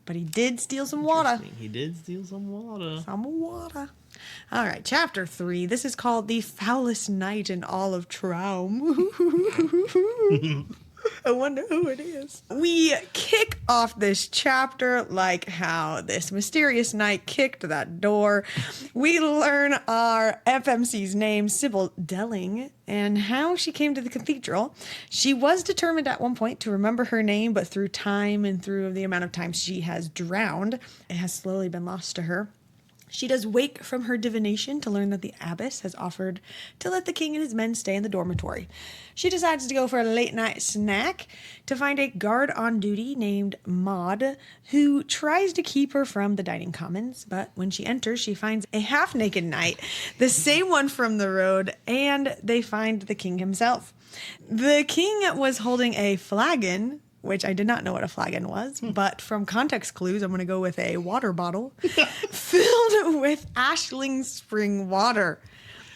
But he did steal some water. Interesting. He did steal some water. Some water. All right, chapter 3. This is called The Foulest Night in All of Traum. I wonder who it is. We kick off this chapter like how this mysterious night kicked that door. We learn our FMC's name, Sybil Delling, and how she came to the cathedral. She was determined at one point to remember her name, but through time and through the amount of time she has drowned, it has slowly been lost to her. She does wake from her divination to learn that the abbess has offered to let the king and his men stay in the dormitory. She decides to go for a late night snack to find a guard on duty named Moth, who tries to keep her from the dining commons, but when she enters, she finds a half-naked knight, the same one from the road, and they find the king himself. The king was holding a flagon, which I did not know what a flagon was, but from context clues, I'm going to go with a water bottle filled with Ashling spring water,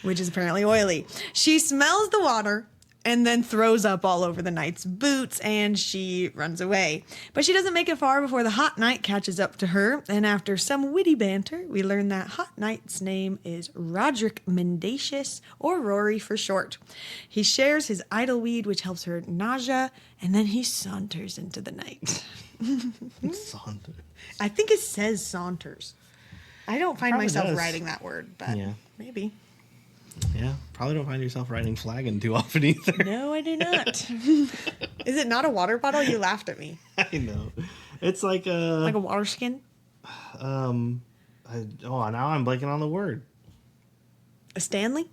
which is apparently oily. She smells the water and then throws up all over the knight's boots, and she runs away. But she doesn't make it far before the hot knight catches up to her, and after some witty banter, we learn that hot knight's name is Roderick Mendacious, or Rory for short. He shares his idleweed, which helps her nausea, and then he saunters into the night. Saunter. I think it says saunters. I don't find Probably myself does. writing that word, but Yeah. maybe. Yeah, probably don't find yourself writing flagon too often either. No, I do not. Is it not a water bottle? You laughed at me. I know. It's like a... Like a water skin? now I'm blanking on the word. A Stanley?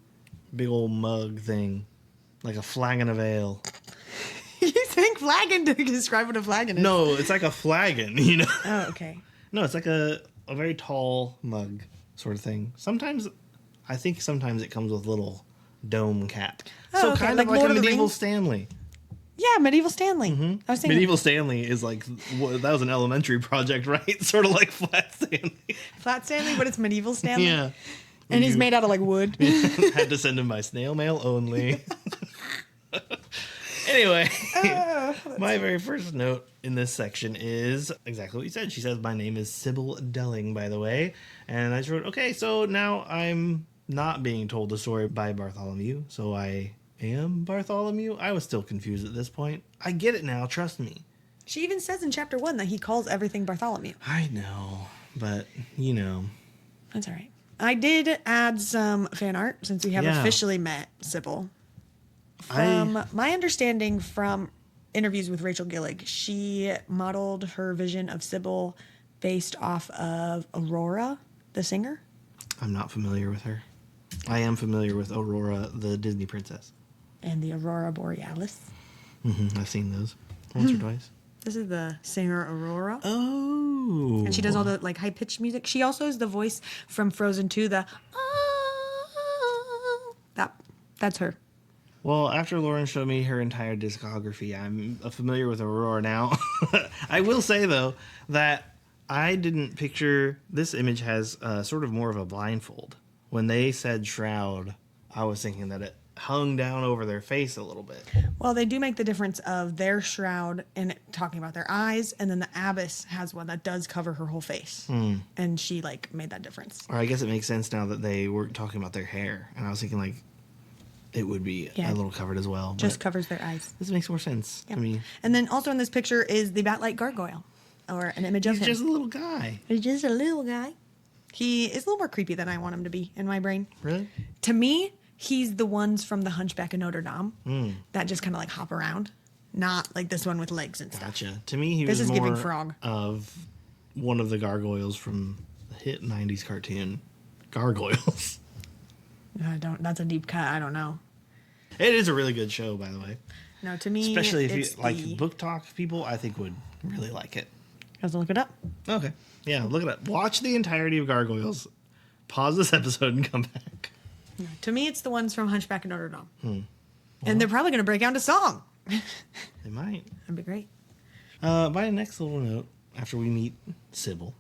Big old mug thing. Like a flagon of ale. You think flagon to describe what a flagon is? No, it's like a flagon, you know? Oh, okay. No, it's like a very tall mug sort of thing. I think sometimes it comes with little dome cap. Oh, So okay, kind like of like Lord a of the medieval Rings? Stanley. Yeah, medieval Stanley. I was thinking Medieval Stanley is like, that was an elementary project, right? Sort of like Flat Stanley. flat Stanley, but it's medieval Stanley. Yeah. And he's You made out of like wood. had to send him by snail mail only. Anyway, my very first note in this section is exactly what you said. She says, my name is Sybil Delling, by the way. And I just wrote, okay, so now I'm not being told the story by Bartholomew. So I am Bartholomew. I was still confused at this point. I get it now. Trust me. She even says in chapter 1 that he calls everything Bartholomew. I know, but you know. That's all right. I did add some fan art since we have Yeah. officially met Sybil. From my understanding from interviews with Rachel Gillig, she modeled her vision of Sybil based off of Aurora, the singer. I'm not familiar with her. I am familiar with Aurora, the Disney princess. And the Aurora Borealis. I've seen those once or twice. This is the singer Aurora. Oh. And she does all the like high pitched music. She also is the voice from Frozen 2, the that's her. Well, after Lauren showed me her entire discography, I'm familiar with Aurora now. I will say, though, that I didn't picture... This image has sort of more of a blindfold. When they said shroud, I was thinking that it hung down over their face a little bit. Well, they do make the difference of their shroud and talking about their eyes, and then the abbess has one that does cover her whole face. And she, like, made that difference. Or I guess it makes sense now that they were talking about their hair. And I was thinking, like, it would be a little covered as well. Just covers their eyes. This makes more sense to me. And then also in this picture is the bat-like gargoyle, or an image of him. He's just a little guy. He's just a little guy. He is a little more creepy than I want him to be in my brain. Really? To me, he's the ones from the Hunchback of Notre Dame that just kind of like hop around. Not like this one with legs and stuff. Gotcha. To me, he This was is more giving frog. of one of the gargoyles from the hit 90s cartoon, Gargoyles. That's a deep cut. I don't know. It is a really good show, by the way. No, to me, Especially if it's you like book talk people, I think would really like it. Have to look it up. Okay. Yeah, look it up. Watch the entirety of Gargoyles. Pause this episode and come back. No, to me, it's the ones from Hunchback of Notre Dame. And they're probably going to break out into song. They might. That'd be great. My next little note, after we meet Sybil,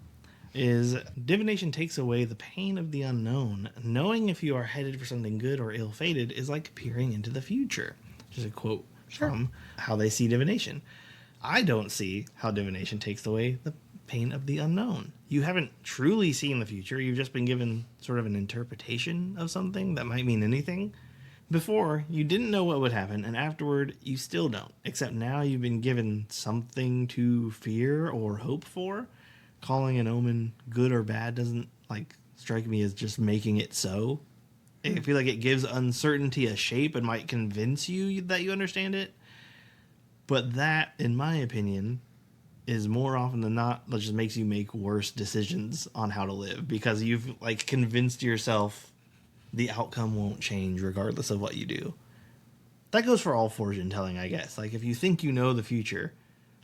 is divination takes away the pain of the unknown. Knowing if you are headed for something good or ill-fated is like peering into the future. Just a quote from how they see divination. I don't see how divination takes away the pain of the unknown. You haven't truly seen the future. You've just been given sort of an interpretation of something that might mean anything. Before, you didn't know what would happen, and afterward, you still don't. Except now you've been given something to fear or hope for. Calling an omen good or bad doesn't, like, strike me as just making it so. I feel like it gives uncertainty a shape and might convince you that you understand it. But that, in my opinion, is more often than not that just makes you make worse decisions on how to live. Because you've, like, convinced yourself the outcome won't change regardless of what you do. That goes for all fortune telling, I guess. Like, if you think you know the future,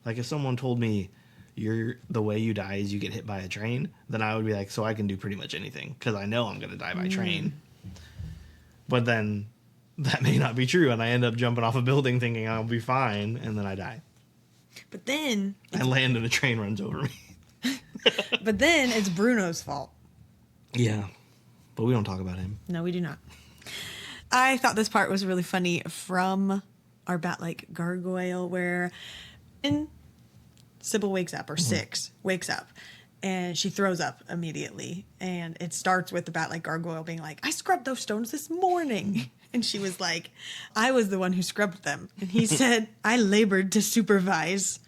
like if someone told me the way you die is you get hit by a train, then I would be like, so I can do pretty much anything because I know I'm going to die by train. But then that may not be true, and I end up jumping off a building thinking I'll be fine, and then I die. But then... I land and a train runs over me. But then it's Bruno's fault. Yeah, but we don't talk about him. No, we do not. I thought this part was really funny from our bat-like gargoyle where Sybil wakes up, or Six wakes up, and she throws up immediately. And it starts with the bat-like gargoyle being like, I scrubbed those stones this morning. And she was like, I was the one who scrubbed them. And he said, I labored to supervise.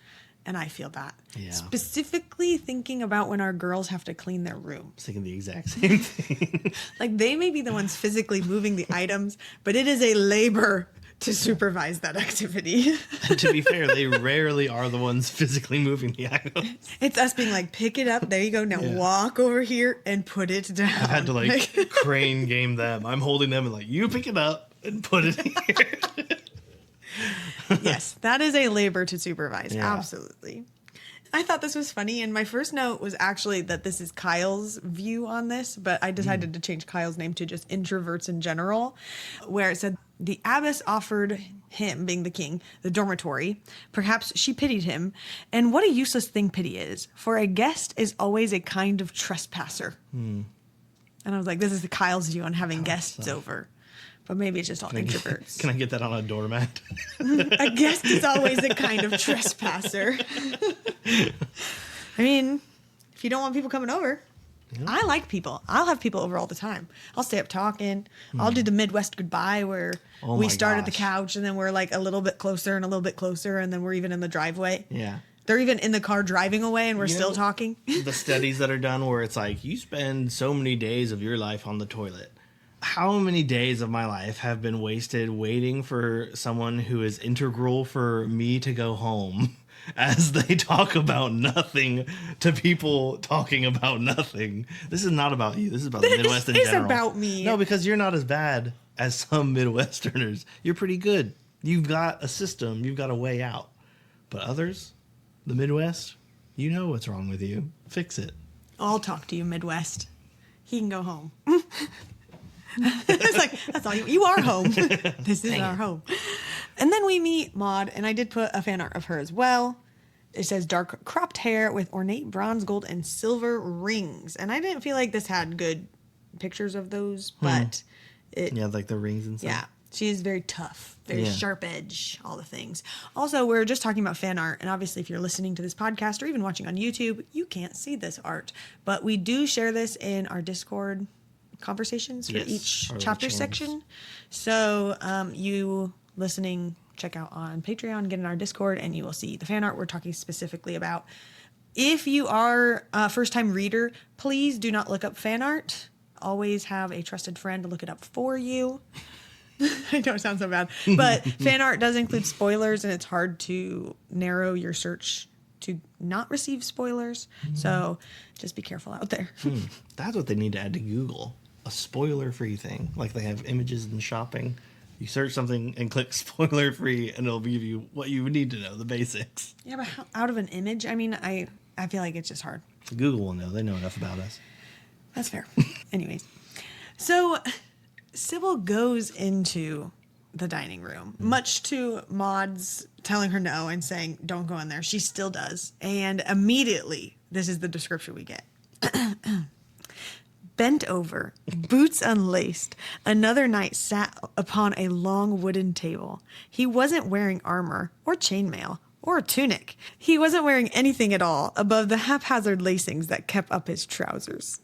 And I feel that. Yeah. Specifically thinking about when our girls have to clean their room. I was thinking the exact same thing. Like, they may be the ones physically moving the items, but it is a labor to supervise that activity. And to be fair, they rarely are the ones physically moving the items. It's us being like, pick it up. There you go. Now walk over here and put it down. I've had to like crane game them. I'm holding them and like, you pick it up and put it here. Yes, that is a labor to supervise. Yeah. Absolutely. I thought this was funny, and my first note was actually that this is Kyle's view on this, but I decided to change Kyle's name to just introverts in general, where it said, the abbess offered him, being the king, the dormitory. Perhaps she pitied him, and what a useless thing pity is, for a guest is always a kind of trespasser. And I was like, this is the Kyle's view on having guests over. But maybe it's just all introverts. Can I get that on a doormat? A guest is always a kind of trespasser. I mean, if you don't want people coming over, I like people. I'll have people over all the time. I'll stay up talking. I'll do the Midwest goodbye where we start at the couch and then we're like a little bit closer and a little bit closer and then we're even in the driveway. Yeah. They're even in the car driving away and we're still talking. The studies that are done where it's like, you spend so many days of your life on the toilet. How many days of my life have been wasted waiting for someone who is integral for me to go home as they talk about nothing to people talking about nothing? This is not about you. This is about the Midwest in general. This is about me. No, because you're not as bad as some Midwesterners. You're pretty good. You've got a system. You've got a way out. But others, The Midwest, you know what's wrong with you. Fix it. I'll talk to you, Midwest. He can go home. It's like, that's all you are home. This is our home. And then we meet Maud, and I did put a fan art of her as well. It says dark cropped hair with ornate bronze, gold, and silver rings. And I didn't feel like this had good pictures of those, but Yeah, like the rings and stuff. yeah, she is very tough, very sharp edge, all the things. Also, we're just talking about fan art, and obviously if you're listening to this podcast or even watching on YouTube, you can't see this art. But we do share this in our Discord conversations for each chapter section. So you listening, check out on Patreon, get in our Discord, and you will see the fan art we're talking specifically about. If you are a first-time reader, please do not look up fan art. Always have a trusted friend to look it up for you. I don't sound so bad. But fan art does include spoilers, and it's hard to narrow your search to not receive spoilers. So just be careful out there. That's what they need to add to Google. A spoiler-free thing. Like they have images in shopping. You search something and click spoiler-free, and it'll give you what you need to know, the basics. Yeah, but how, out of an image? I mean, I feel like it's just hard. Google will know. They know enough about us. That's fair. Anyways. So Sybil goes into the dining room, much to Maud's telling her no and saying, don't go in there. She still does. And immediately, this is the description we get. Bent over, boots unlaced, another knight sat upon a long wooden table. He wasn't wearing armor or chainmail or a tunic. He wasn't wearing anything at all above the haphazard lacings that kept up his trousers.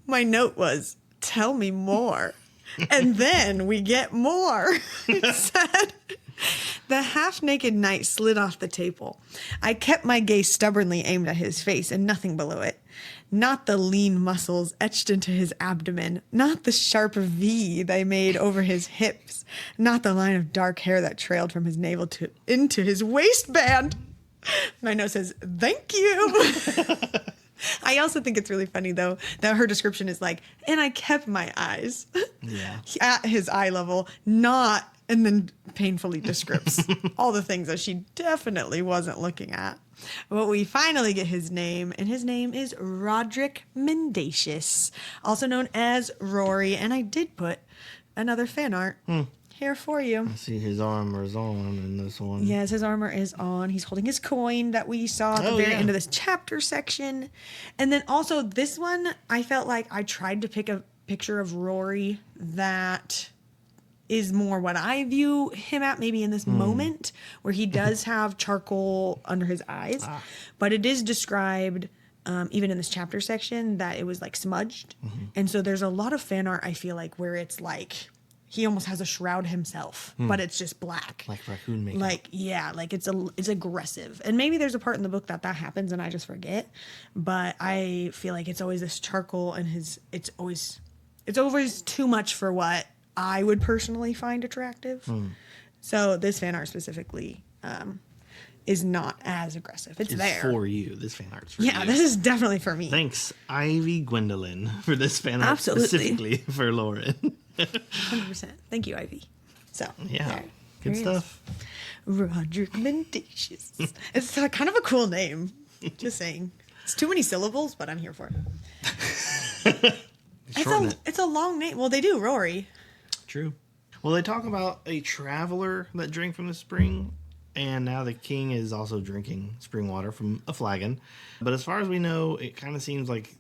My note was, tell me more. And then we get more. It said, the half-naked knight slid off the table. I kept my gaze stubbornly aimed at his face and nothing below it. Not the lean muscles etched into his abdomen, not the sharp V they made over his hips, not the line of dark hair that trailed from his navel into his waistband. My note says, thank you. I also think it's really funny, though, that her description is like, and I kept my eyes at his eye level, not, and then painfully describes all the things that she definitely wasn't looking at. But we finally get his name, and his name is Roderick Mendacious, also known as Rory, and I did put another fan art here for you. I see his armor is on in this one. Yes, his armor is on. He's holding his coin that we saw at the very end of this chapter section. And then also this one, I felt like I tried to pick a picture of Rory that is more what I view him at maybe in this moment, where he does have charcoal under his eyes. But it is described, even in this chapter section, that it was like smudged. And so there's a lot of fan art, I feel like, where it's like he almost has a shroud himself, but it's just black. Like raccoon makeup. Like, yeah, like it's aggressive. And maybe there's a part in the book that happens and I just forget. But I feel like it's always this charcoal and it's always too much for what I would personally find attractive. So this fan art specifically is not as aggressive. It's there. For you. This fan art's for you. Yeah, this is definitely for me. Thanks, Ivy Gwendolyn, for this fan art specifically for Lauren. 100%. Thank you, Ivy. So, yeah, good stuff. Roderick Mendacious. It's kind of a cool name. Just saying. It's too many syllables, but I'm here for it. It's a long name. Well, they do, Rory. True. Well, they talk about a traveler that drank from the spring, and now the king is also drinking spring water from a flagon. But as far as we know, it kind of seems like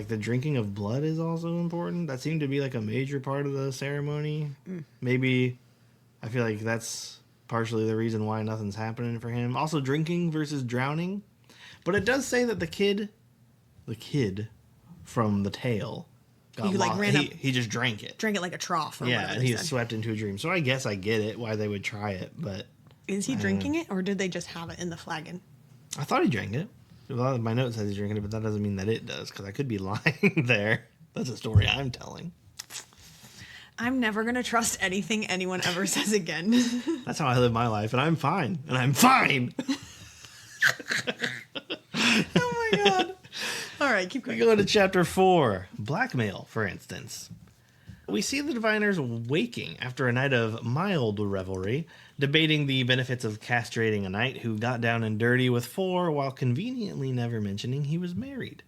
the drinking of blood is also important. That seemed to be like a major part of the ceremony. Maybe I feel like that's partially the reason why nothing's happening for him. Also, drinking versus drowning. But it does say that the kid from the tale got lost. He just drank it. Drank it like a trough. And he was swept into a dream. So I guess I get it why they would try it, but is he drinking it, or did they just have it in the flagon? I thought he drank it. Well, my note says he's drinking it, but that doesn't mean that it does, because I could be lying there. That's a story I'm telling. I'm never going to trust anything anyone ever says again. That's how I live my life, and I'm fine. And I'm fine! Oh my god. All right, keep going. We go into chapter 4. Blackmail, for instance. We see the diviners waking after a night of mild revelry, debating the benefits of castrating a knight who got down and dirty with 4 while conveniently never mentioning he was married.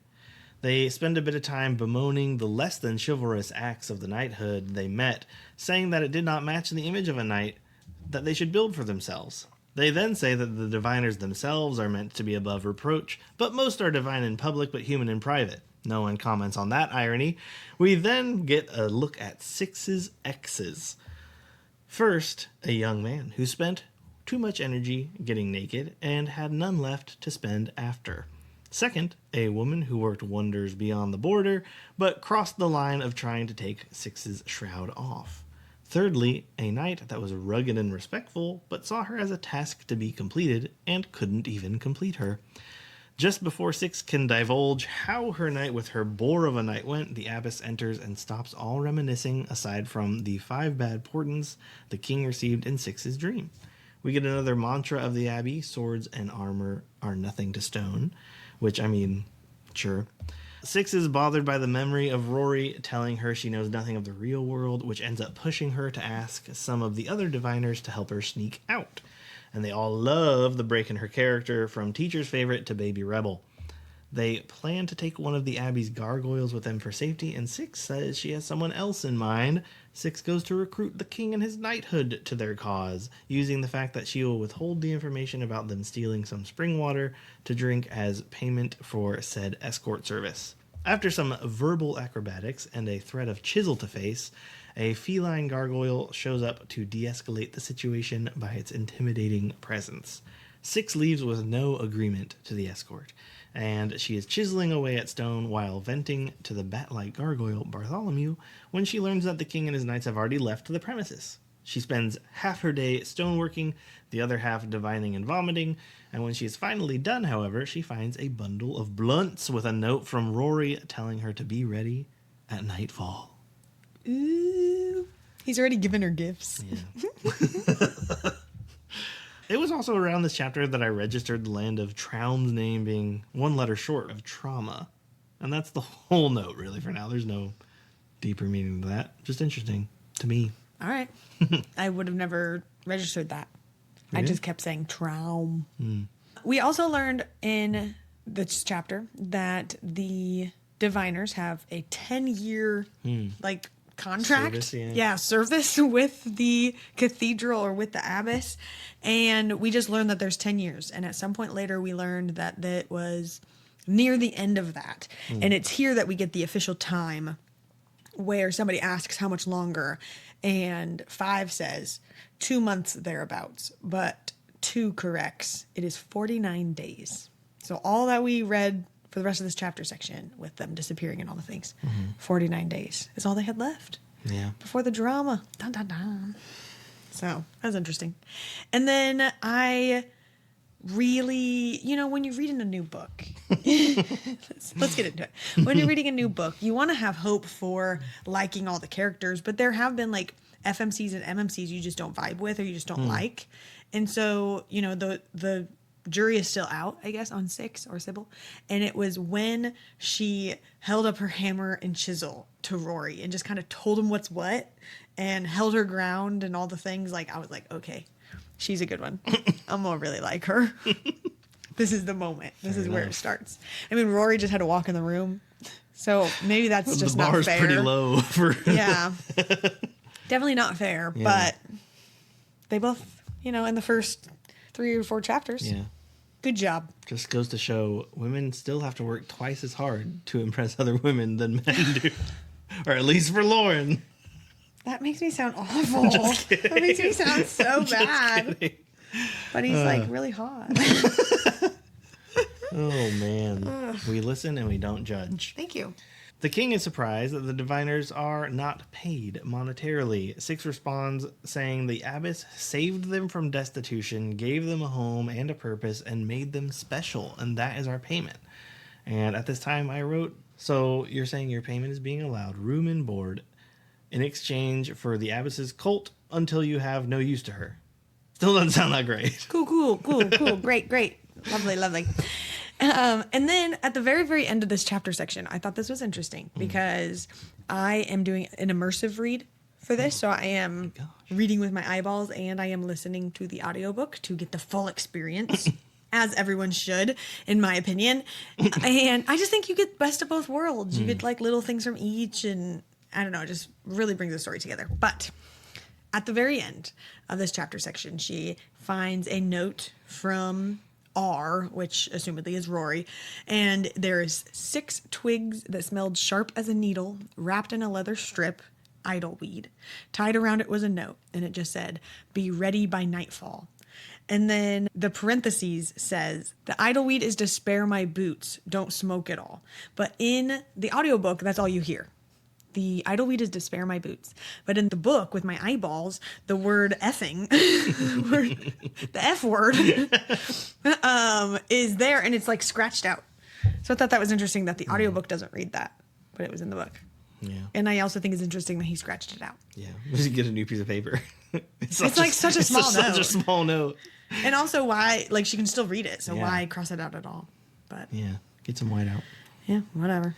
They spend a bit of time bemoaning the less than chivalrous acts of the knighthood they met, saying that it did not match the image of a knight that they should build for themselves. They then say that the diviners themselves are meant to be above reproach, but most are divine in public but human in private. No one comments on that irony. We then get a look at Six's exes. First, a young man who spent too much energy getting naked and had none left to spend after. Second, a woman who worked wonders beyond the border, but crossed the line of trying to take Six's shroud off. Thirdly, a knight that was rugged and respectful, but saw her as a task to be completed and couldn't even complete her. Just before Six can divulge how her night with her bore of a night went, the abbess enters and stops all reminiscing aside from the 5 bad portents the king received in Six's dream. We get another mantra of the abbey, swords and armor are nothing to stone, which, I mean, sure. Six is bothered by the memory of Rory telling her she knows nothing of the real world, which ends up pushing her to ask some of the other diviners to help her sneak out. And they all love the break in her character from teacher's favorite to baby rebel. They plan to take one of the Abbey's gargoyles with them for safety, and Six says she has someone else in mind. Six goes to recruit the king and his knighthood to their cause, using the fact that she will withhold the information about them stealing some spring water to drink as payment for said escort service. After some verbal acrobatics and a threat of chisel to face, a feline gargoyle shows up to de-escalate the situation by its intimidating presence. Six leaves with no agreement to the escort, and she is chiseling away at stone while venting to the bat-like gargoyle Bartholomew when she learns that the king and his knights have already left the premises. She spends half her day stoneworking, the other half divining and vomiting, and when she is finally done, however, she finds a bundle of blunts with a note from Rory telling her to be ready at nightfall. Ooh, he's already given her gifts. Yeah. It was also around this chapter that I registered the land of Traum's name being 1 letter short of trauma. And that's the whole note, really, for now. There's no deeper meaning to that. Just interesting to me. All right. I would have never registered that. I just kept saying Traum. We also learned in this chapter that the diviners have a 10-year contract. Service, service with the cathedral or with the abbess. And we just learned that there's 10 years. And at some point later, we learned that that was near the end of that. And it's here that we get the official time where somebody asks how much longer. And 5 says 2 months thereabouts. But 2 corrects. It is 49 days. So all that we read for the rest of this chapter section with them disappearing and all the things, 49 days is all they had left. Yeah. Before the drama. Dun, dun, dun. So that was interesting. And then I really, when you're reading a new book, let's get into it. When you're reading a new book, you want to have hope for liking all the characters, but there have been FMCs and MMCs you just don't vibe with or you just don't like. And so, the jury is still out, I guess, on Six or Sybil. And it was when she held up her hammer and chisel to Rory and just kind of told him what's what and held her ground and all the things. I was like, okay, she's a good one. I'm going to really like her. This is the moment. This is where it starts. I mean, Rory just had to walk in the room. So maybe that's just not fair. The bar's pretty low for... Yeah. Definitely not fair. Yeah. But they both, in the first 3 or 4 chapters. Yeah. Good job. Just goes to show women still have to work twice as hard to impress other women than men do. Or at least for Lauren. That makes me sound awful. That makes me sound so bad. Kidding. But he's really hot. Oh, man. We listen and we don't judge. Thank you. The king is surprised that the diviners are not paid monetarily. Six responds saying the abbess saved them from destitution, gave them a home and a purpose, and made them special, and that is our payment. And at this time I wrote, so you're saying your payment is being allowed room and board in exchange for the abbess's cult until you have no use to her. Still doesn't sound that great. Cool. Great. Lovely. And then at the very, very end of this chapter section, I thought this was interesting because I am doing an immersive read for this. So I am reading with my eyeballs and I am listening to the audiobook to get the full experience, as everyone should, in my opinion. And I just think you get best of both worlds. You get like little things from each, and I don't know, it just really brings the story together. But at the very end of this chapter section, she finds a note from R, which assumedly is Rory, and there's 6 twigs that smelled sharp as a needle, wrapped in a leather strip, idleweed. Tied around it was a note, and it just said, "Be ready by nightfall." And then the parentheses says, "The idleweed is to spare my boots, don't smoke it all." But in the audiobook, that's all you hear. The idleweed is to spare my boots. But in the book, with my eyeballs, the word effing, the F word, is there, and it's like scratched out. So I thought that was interesting that the audiobook doesn't read that, but it was in the book. Yeah. And I also think it's interesting that he scratched it out. Yeah. We should get a new piece of paper. It's like such a small note. Such a small note. And also why, like, she can still read it, so Yeah. why cross it out at all? But Yeah. Get some white out. yeah, whatever.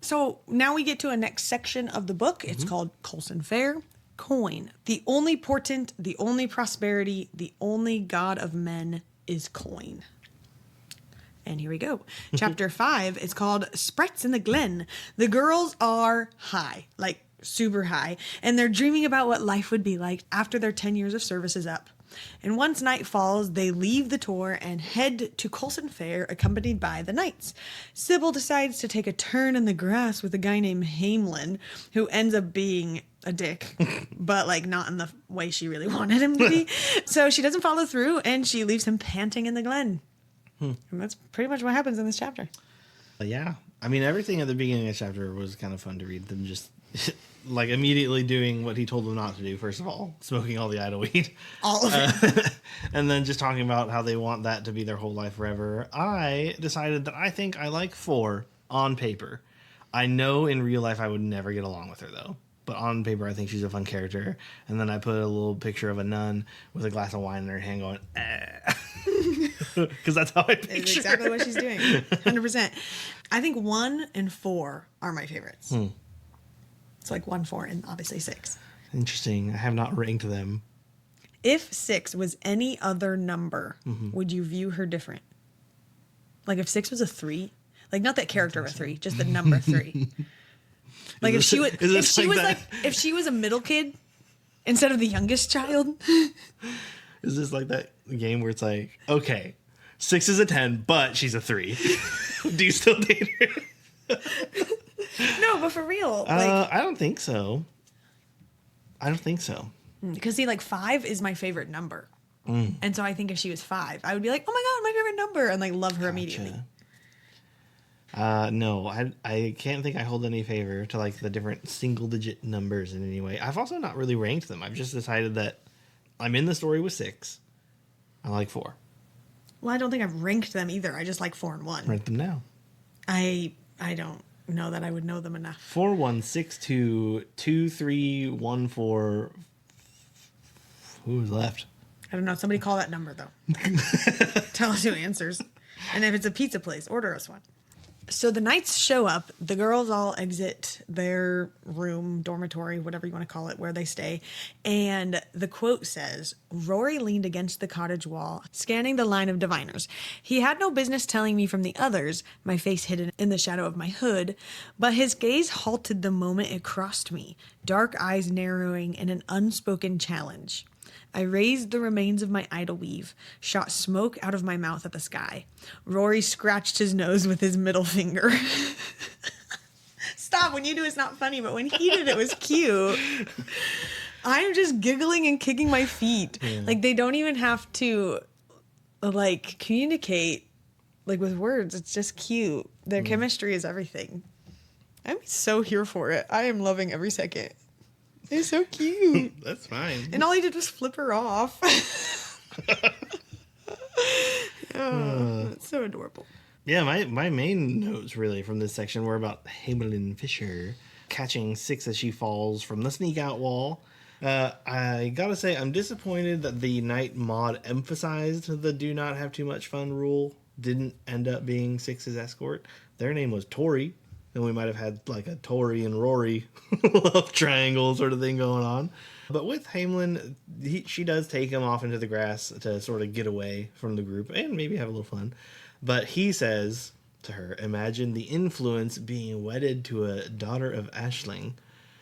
So now we get to a next section of the book. It's called Coulson Fair. Coin. The only portent, the only prosperity, the only god of men is coin. And here we go. Chapter 5 is called Sprechts in the Glen. The girls are high, like super high, and they're dreaming about what life would be like after their 10 years of service is up. And once night falls, they leave the tour and head to Coulson Fair, accompanied by the knights. Sybil decides to take a turn in the grass with a guy named Hamelin, who ends up being a dick, but like not in the way she really wanted him to be. So she doesn't follow through, and she leaves him panting in the glen. And that's pretty much what happens in this chapter. Yeah. I mean, everything at the beginning of the chapter was kind of fun to read. Them just like immediately doing what he told them not to do. First of all, smoking all the idleweed. All of it. And then just talking about how they want that to be their whole life forever. I decided that I think I like 4 on paper. I know in real life I would never get along with her, though. But on paper, I think she's a fun character. And then I put a little picture of a nun with a glass of wine in her hand going, because that's how I picture It's exactly what she's doing. 100%. I think 1 and 4 are my favorites. It's like 1, 4, and obviously 6. Interesting. I have not ranked them. If 6 was any other number, would you view her different? Like if 6 was a 3? Like not that character of a 3, just the number 3. Like if she was a middle kid instead of the youngest child. Is this like that game where it's like, okay, 6 is a 10, but she's a 3. Do you still date her? No, but for real. I don't think so. Because see, like 5 is my favorite number. And so I think if she was 5, I would be like, oh my God, my favorite number. And like love her immediately. No, I can't think I hold any favor to like the different single digit numbers in any way. I've also not really ranked them. I've just decided that I'm in the story with 6. I like 4. Well, I don't think I've ranked them either. I just like 4 and 1. Rank them now. I don't know that I would know them enough. 4 1 6 2 2 3 1 4. Who's left? I don't know. Somebody call that number though. Tell us who answers. And if it's a pizza place, order us one. So the knights show up. The girls all exit their room, dormitory, whatever you want to call it, where they stay. And the quote says, Rory leaned against the cottage wall, scanning the line of diviners. He had no business telling me from the others, my face hidden in the shadow of my hood, but his gaze halted the moment it crossed me, dark eyes narrowing in an unspoken challenge. I raised the remains of my idol weave, shot smoke out of my mouth at the sky. Rory scratched his nose with his middle finger. Stop, when you do it's not funny, but when he did it was cute. I'm just giggling and kicking my feet. Yeah. Like they don't even have to like communicate like with words. It's just cute. Their chemistry is everything. I'm so here for it. I am loving every second. They're so cute. That's fine. And all he did was flip her off. It's so adorable. Yeah, my main notes really from this section were about Hamelin Fisher catching 6 as she falls from the sneak out wall. I gotta say, I'm disappointed that the Knight mod emphasized the do not have too much fun rule didn't end up being Six's escort. Their name was Tori. And we might have had like a Tori and Rory love triangle sort of thing going on. But with Hamelin, she does take him off into the grass to sort of get away from the group and maybe have a little fun. But he says to her, imagine the influence being wedded to a daughter of Aisling.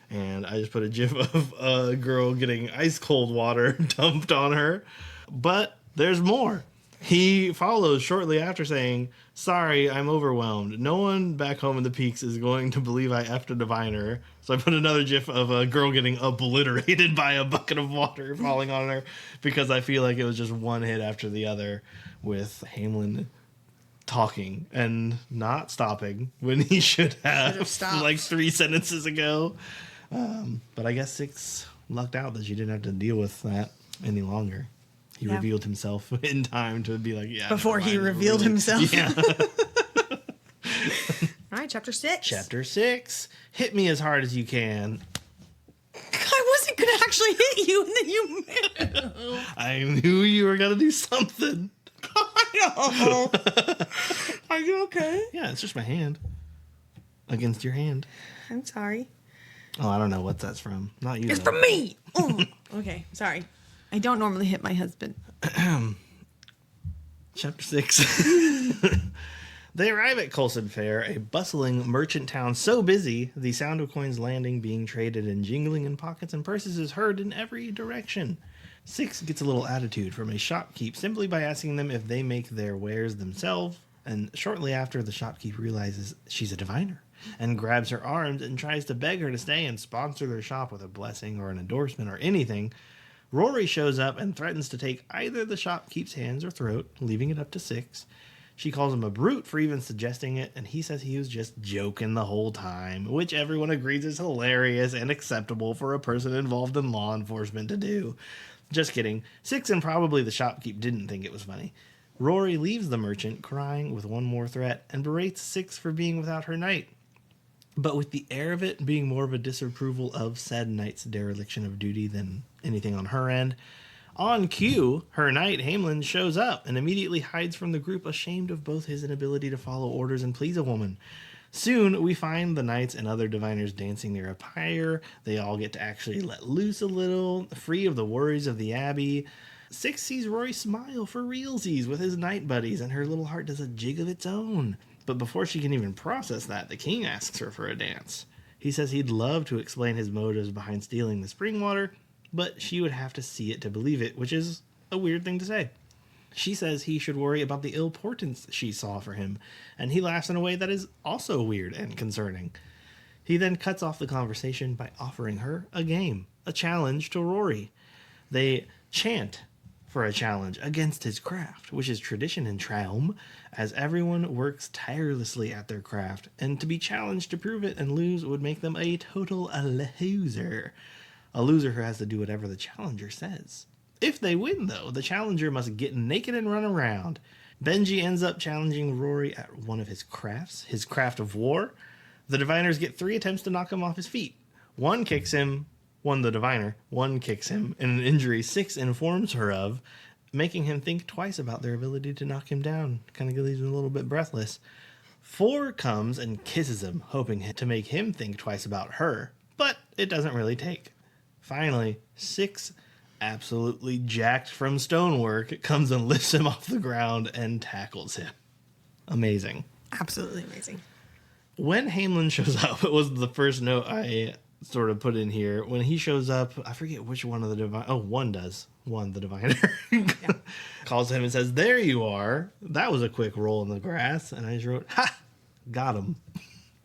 And I just put a gif of a girl getting ice cold water dumped on her. But there's more. He follows shortly after saying, sorry, I'm overwhelmed. No one back home in the peaks is going to believe I effed a diviner. So I put another gif of a girl getting obliterated by a bucket of water falling on her because I feel like it was just one hit after the other with Hamelin talking and not stopping when he should have like 3 sentences ago. But I guess Six lucked out that she didn't have to deal with that any longer. He revealed himself in time to be like, yeah. Before he revealed himself. Yeah. All right, chapter 6. Chapter 6. Hit me as hard as you can. I wasn't going to actually hit you, and then you... I knew you were going to do something. I know. Are you okay? Yeah, it's just my hand. Against your hand. I'm sorry. Oh, I don't know what that's from. Not you. It's from me! Oh. Okay, sorry. I don't normally hit my husband. Chapter 6. They arrive at Coulson Fair, a bustling merchant town so busy, the sound of coins landing, being traded, and jingling in pockets and purses is heard in every direction. Six gets a little attitude from a shopkeep simply by asking them if they make their wares themselves, and shortly after, the shopkeep realizes she's a diviner and grabs her arms and tries to beg her to stay and sponsor their shop with a blessing or an endorsement or anything. Rory shows up and threatens to take either the shopkeep's hands or throat, leaving it up to Six. She calls him a brute for even suggesting it, and he says he was just joking the whole time, which everyone agrees is hilarious and acceptable for a person involved in law enforcement to do. Just kidding. Six and probably the shopkeep didn't think it was funny. Rory leaves the merchant, crying with one more threat, and berates Six for being without her knight. But with the air of it being more of a disapproval of said knight's dereliction of duty than anything on her end. On cue, her knight, Hamelin, shows up and immediately hides from the group, ashamed of both his inability to follow orders and please a woman. Soon, we find the knights and other diviners dancing near a pyre. They all get to actually let loose a little, free of the worries of the abbey. Six sees Rory smile for realsies with his knight buddies, and her little heart does a jig of its own. But before she can even process that, the king asks her for a dance. He says he'd love to explain his motives behind stealing the spring water, but she would have to see it to believe it, which is a weird thing to say. She says he should worry about the ill portents she saw for him, and he laughs in a way that is also weird and concerning. He then cuts off the conversation by offering her a game, a challenge to Rory. They chant for a challenge against his craft, which is tradition in Traum, as everyone works tirelessly at their craft, and to be challenged to prove it and lose would make them a total loser. A loser who has to do whatever the challenger says. If they win, though, the challenger must get naked and run around. Benji ends up challenging Rory at one of his crafts, his craft of war. The diviners get 3 attempts to knock him off his feet. One kicks him, one the diviner, one kicks him, in an injury Six informs her of, making him think twice about their ability to knock him down. Kind of leaves him a little bit breathless. 4 comes and kisses him, hoping to make him think twice about her, but it doesn't really take. Finally, 6, absolutely jacked from stonework, comes and lifts him off the ground and tackles him. Amazing. Absolutely amazing. When Hamelin shows up, it was the first note I sort of put in here. When he shows up, I forget which one of the divine. Oh, one does. One, the diviner. Calls him and says, "There you are." That was a quick roll in the grass. And I just wrote, "Ha! Got him."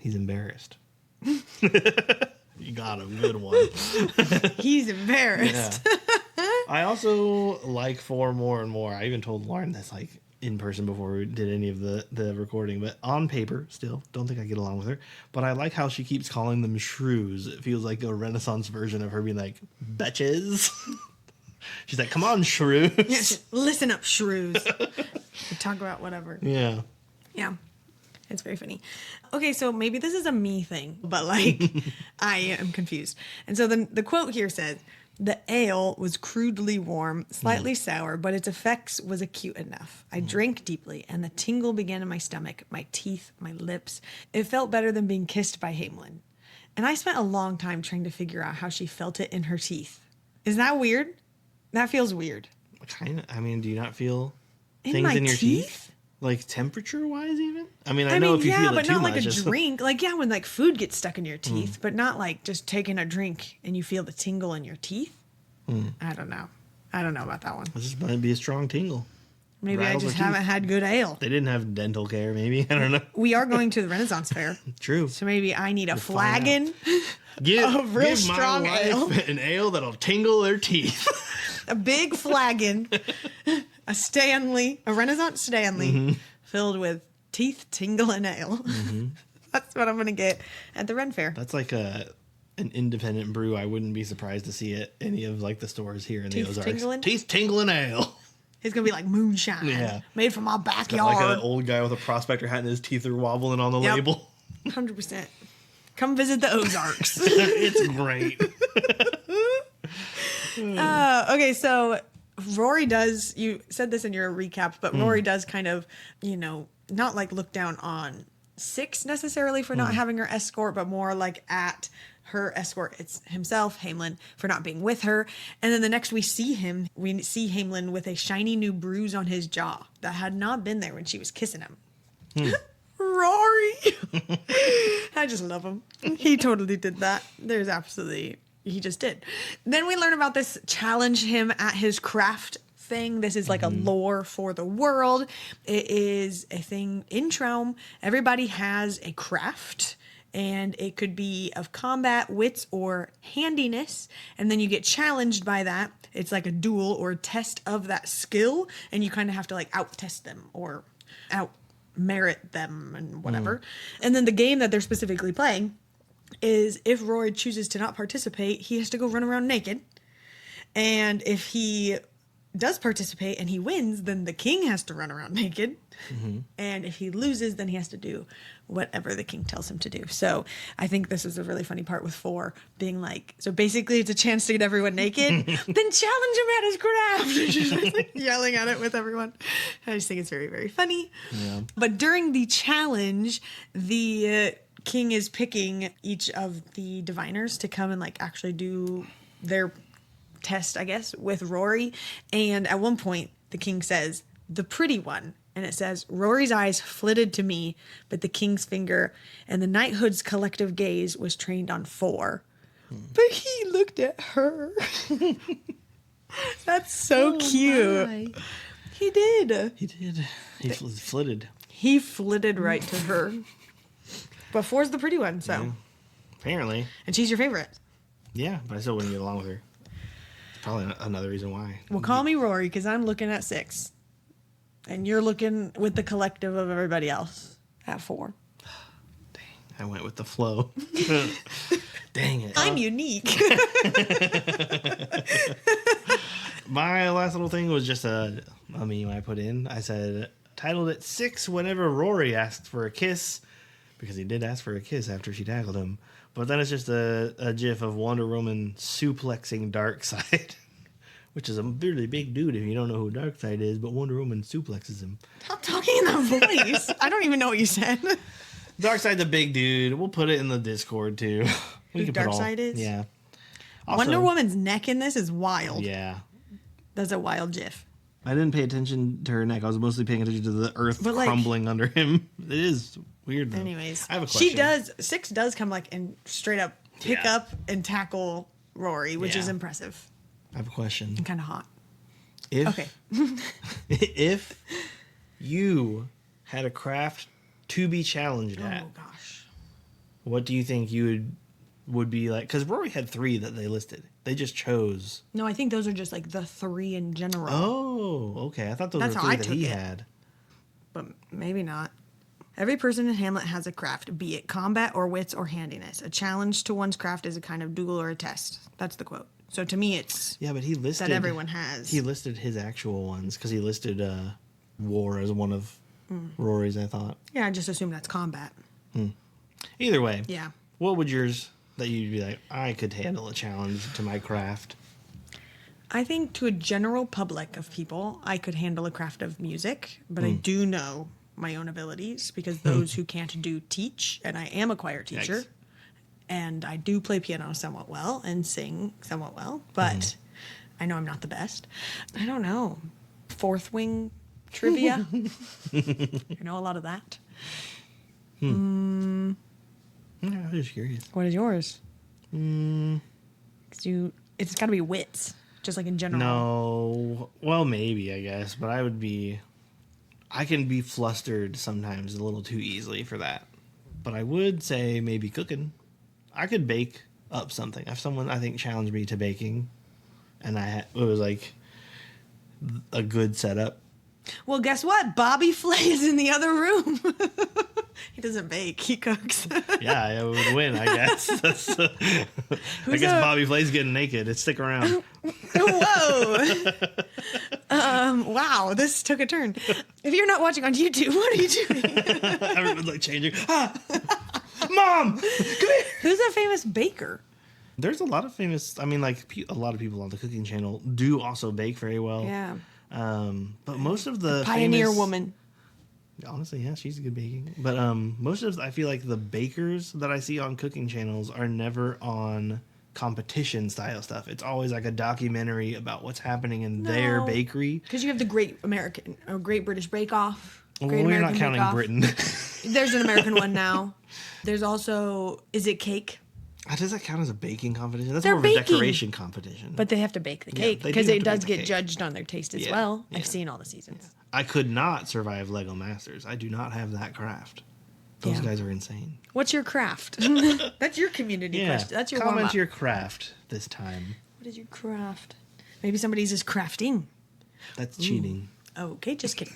He's embarrassed. You got him. Good one. He's embarrassed. Yeah. I also like 4 more and more. I even told Lauren this like in person before we did any of the recording, but on paper still don't think I get along with her, but I like how she keeps calling them shrews. It feels like a Renaissance version of her being like betches. She's like, "Come on, shrews." Yeah, listen up, shrews. We talk about whatever. Yeah It's very funny. Okay, so maybe this is a me thing, but like I am confused. And so the quote here says, The ale was crudely warm, slightly sour, but its effects was acute enough. I drank deeply, and the tingle began in my stomach, my teeth, my lips. It felt better than being kissed by Hamelin. And I spent a long time trying to figure out how she felt it in her teeth. Is that weird? That feels weird. Kind of. I mean, do you not feel In things my in your teeth? teeth? Like temperature-wise, even? I mean, I know if you feel but it too not much. like a it's- drink. Like, yeah, when like food gets stuck in your teeth, but not like just taking a drink and you feel the tingle in your teeth. I don't know. I don't know about that one. This might be a strong tingle. Maybe Rattles I just the teeth. haven't had good ale. They didn't have dental care, maybe. I don't know. We are going to the Renaissance Fair, True. so maybe I need a find flagon, Give, a real give strong my wife ale. an ale that'll tingle their teeth. a big flagon, a Renaissance Stanley, filled with teeth tingling ale. That's what I'm going to get at the Ren Fair. That's like an independent brew. I wouldn't be surprised to see it any of like the stores here in the Teeth Ozarks. tingling? Teeth tingling ale. It's going to be like moonshine, Yeah. made from my Got backyard. like an old guy with a prospector hat and his teeth are wobbling on the Yep. label. 100%. Come visit the Ozarks. It's great. Okay, so Rory does, you said this in your recap, but Rory does kind of, not like look down on Six necessarily for not having her escort, but more like at her escort, it's himself, Hamelin, for not being with her. And then the next we see Hamelin with a shiny new bruise on his jaw that had not been there when she was kissing him. Rory! I just love him. He totally did that. He just did. Then we learn about this challenge him at his craft thing. This is like a lore for the world. It is a thing in Traum. Everybody has a craft, and it could be of combat, wits, or handiness. And then you get challenged by that. It's like a duel or a test of that skill, and you kind of have to like out-test them or out-merit them and whatever. And then the game that they're specifically playing is if Rory chooses to not participate, he has to go run around naked. And if he does participate and he wins, then the king has to run around naked. And if he loses, then he has to do whatever the king tells him to do. So I think this is a really funny part with 4 being like, so basically it's a chance to get everyone naked, then challenge him at his craft. And she's like yelling at it with everyone. I just think it's very, very funny. Yeah. But during the challenge, the king is picking each of the diviners to come and like actually do their test, I guess, with Rory. And at one point, the king says, "The pretty one." And it says, "Rory's eyes flitted to me, but the king's finger and the knighthood's collective gaze was trained on 4. But he looked at her." That's so cute. My. He did. He did. He flitted. He flitted right to her. But 4's the pretty one, so. Yeah. Apparently. And she's your favorite. Yeah, but I still wouldn't get along with her. It's probably another reason why. Well, call me Rory, because I'm looking at 6. And you're looking with the collective of everybody else at 4. Dang, I went with the flow. Dang it. I'm unique. My last little thing was just a meme I put in. I titled it 6 whenever Rory asked for a kiss, because he did ask for a kiss after she tackled him. But then it's just a gif of Wonder Woman suplexing Darkseid, which is a really big dude if you don't know who Darkseid is, but Wonder Woman suplexes him. Stop talking in that voice. I don't even know what you said. Darkseid's a big dude. We'll put it in the Discord too. Who Darkseid is? Yeah. Wonder Woman's neck in this is wild. Yeah. That's a wild gif. I didn't pay attention to her neck. I was mostly paying attention to the earth But, like- crumbling under him. It is weird, though. Anyways, I have a question. 6 does come like and straight up pick Yeah. up and tackle Rory, which is Yeah. impressive I have a question. and kind of hot. If, Okay. if you had a craft to be challenged at, Oh gosh. what do you think you would be like? Because Rory had 3 that they listed. They just chose. No, I think those are just like the 3 in general. Oh, okay. I thought those That's were how 3 I that took he it. had. But maybe not. Every person in Hamlet has a craft, be it combat or wits or handiness. A challenge to one's craft is a kind of duel or a test. That's the quote. So to me, it's Yeah, but he listed that everyone has. He listed his actual ones because he listed war as one of Rory's. I thought. Yeah, I just assume that's combat. Either way, Yeah. what would yours that you'd be like? I could handle a challenge to my craft. I think to a general public of people, I could handle a craft of music, but I do know my own abilities because those who can't do teach, and I am a choir teacher, and I do play piano somewhat well and sing somewhat well, but I know I'm not the best. I don't know. Fourth wing trivia. I know a lot of that. Yeah, I was just curious. What is yours? 'Cause it's got to be wits, just like in general. No. Well, maybe, I guess. But I can be flustered sometimes a little too easily for that. But I would say maybe cooking. I could bake up something. If someone, I think, challenged me to baking, and it was like a good setup. Well, guess what? Bobby Flay is in the other room. He doesn't bake. He cooks. Yeah, I would win, I guess. I guess Bobby Flay's getting naked. Stick around. Whoa. Wow, this took a turn. If you're not watching on YouTube, what are you doing? Everyone's like changing. Mom, come here. Who's a famous baker? There's a lot of famous, I mean, like a lot of people on the cooking channel do also bake very well. Yeah. But most of the Pioneer woman. Honestly, yeah, she's good baking. But most of, I feel like the bakers that I see on cooking channels are never on competition style stuff. It's always like a documentary about what's happening in their bakery. Because you have the Great British Bake Off. Well, we're not counting Britain. There's an American one now. There's also, is it cake? Does that count as a baking competition? That's They're more of a baking. decoration competition. But they have to bake the cake they do because have it to does bake the get cake. judged on their taste as Yeah, well. yeah. I've seen all the seasons. I could not survive Lego Masters. I do not have that craft. Those guys are insane. What's your craft? That's your community question. That's your comment warm-up. your craft this time. What is your craft? Maybe somebody's just crafting. That's cheating. Okay, just kidding.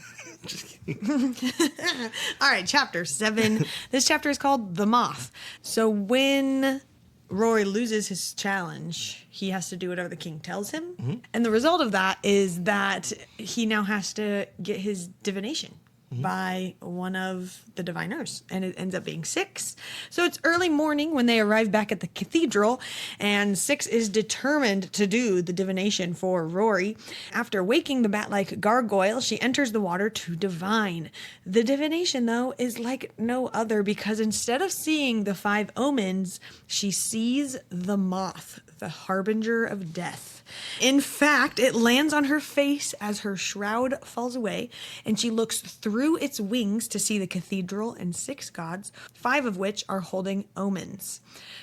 All right, chapter 7. This chapter is called The Moth. So when Rory loses his challenge, he has to do whatever the king tells him. And the result of that is that he now has to get his divination by one of the diviners, and it ends up being Six. So it's early morning when they arrive back at the cathedral, and Six is determined to do the divination for Rory. After waking the bat-like gargoyle, she enters the water to divine. The divination, though, is like no other because instead of seeing the 5 omens, she sees the moth, the harbinger of death. In fact, it lands on her face as her shroud falls away, and she looks through its wings to see the cathedral and 6 gods, 5 of which are holding omens.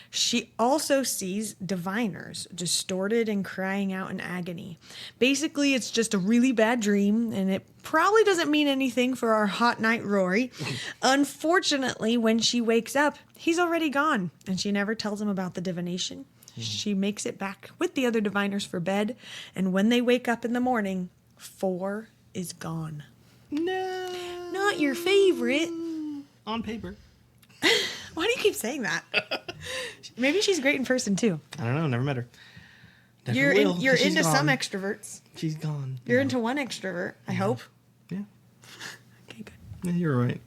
She also sees diviners, distorted and crying out in agony. Basically, it's just a really bad dream, and it probably doesn't mean anything for our hot knight Rory. Unfortunately, when she wakes up, he's already gone, and she never tells him about the divination. She makes it back with the other diviners for bed, and when they wake up in the morning, 4 is gone. No. Not your favorite. On paper. Why do you keep saying that? Maybe she's great in person, too. I don't know. Never met her. Never You're will, 'cause you're she's into gone. some extroverts. She's gone. You're into one extrovert, I hope. Yeah. Okay, good. Yeah, you're right.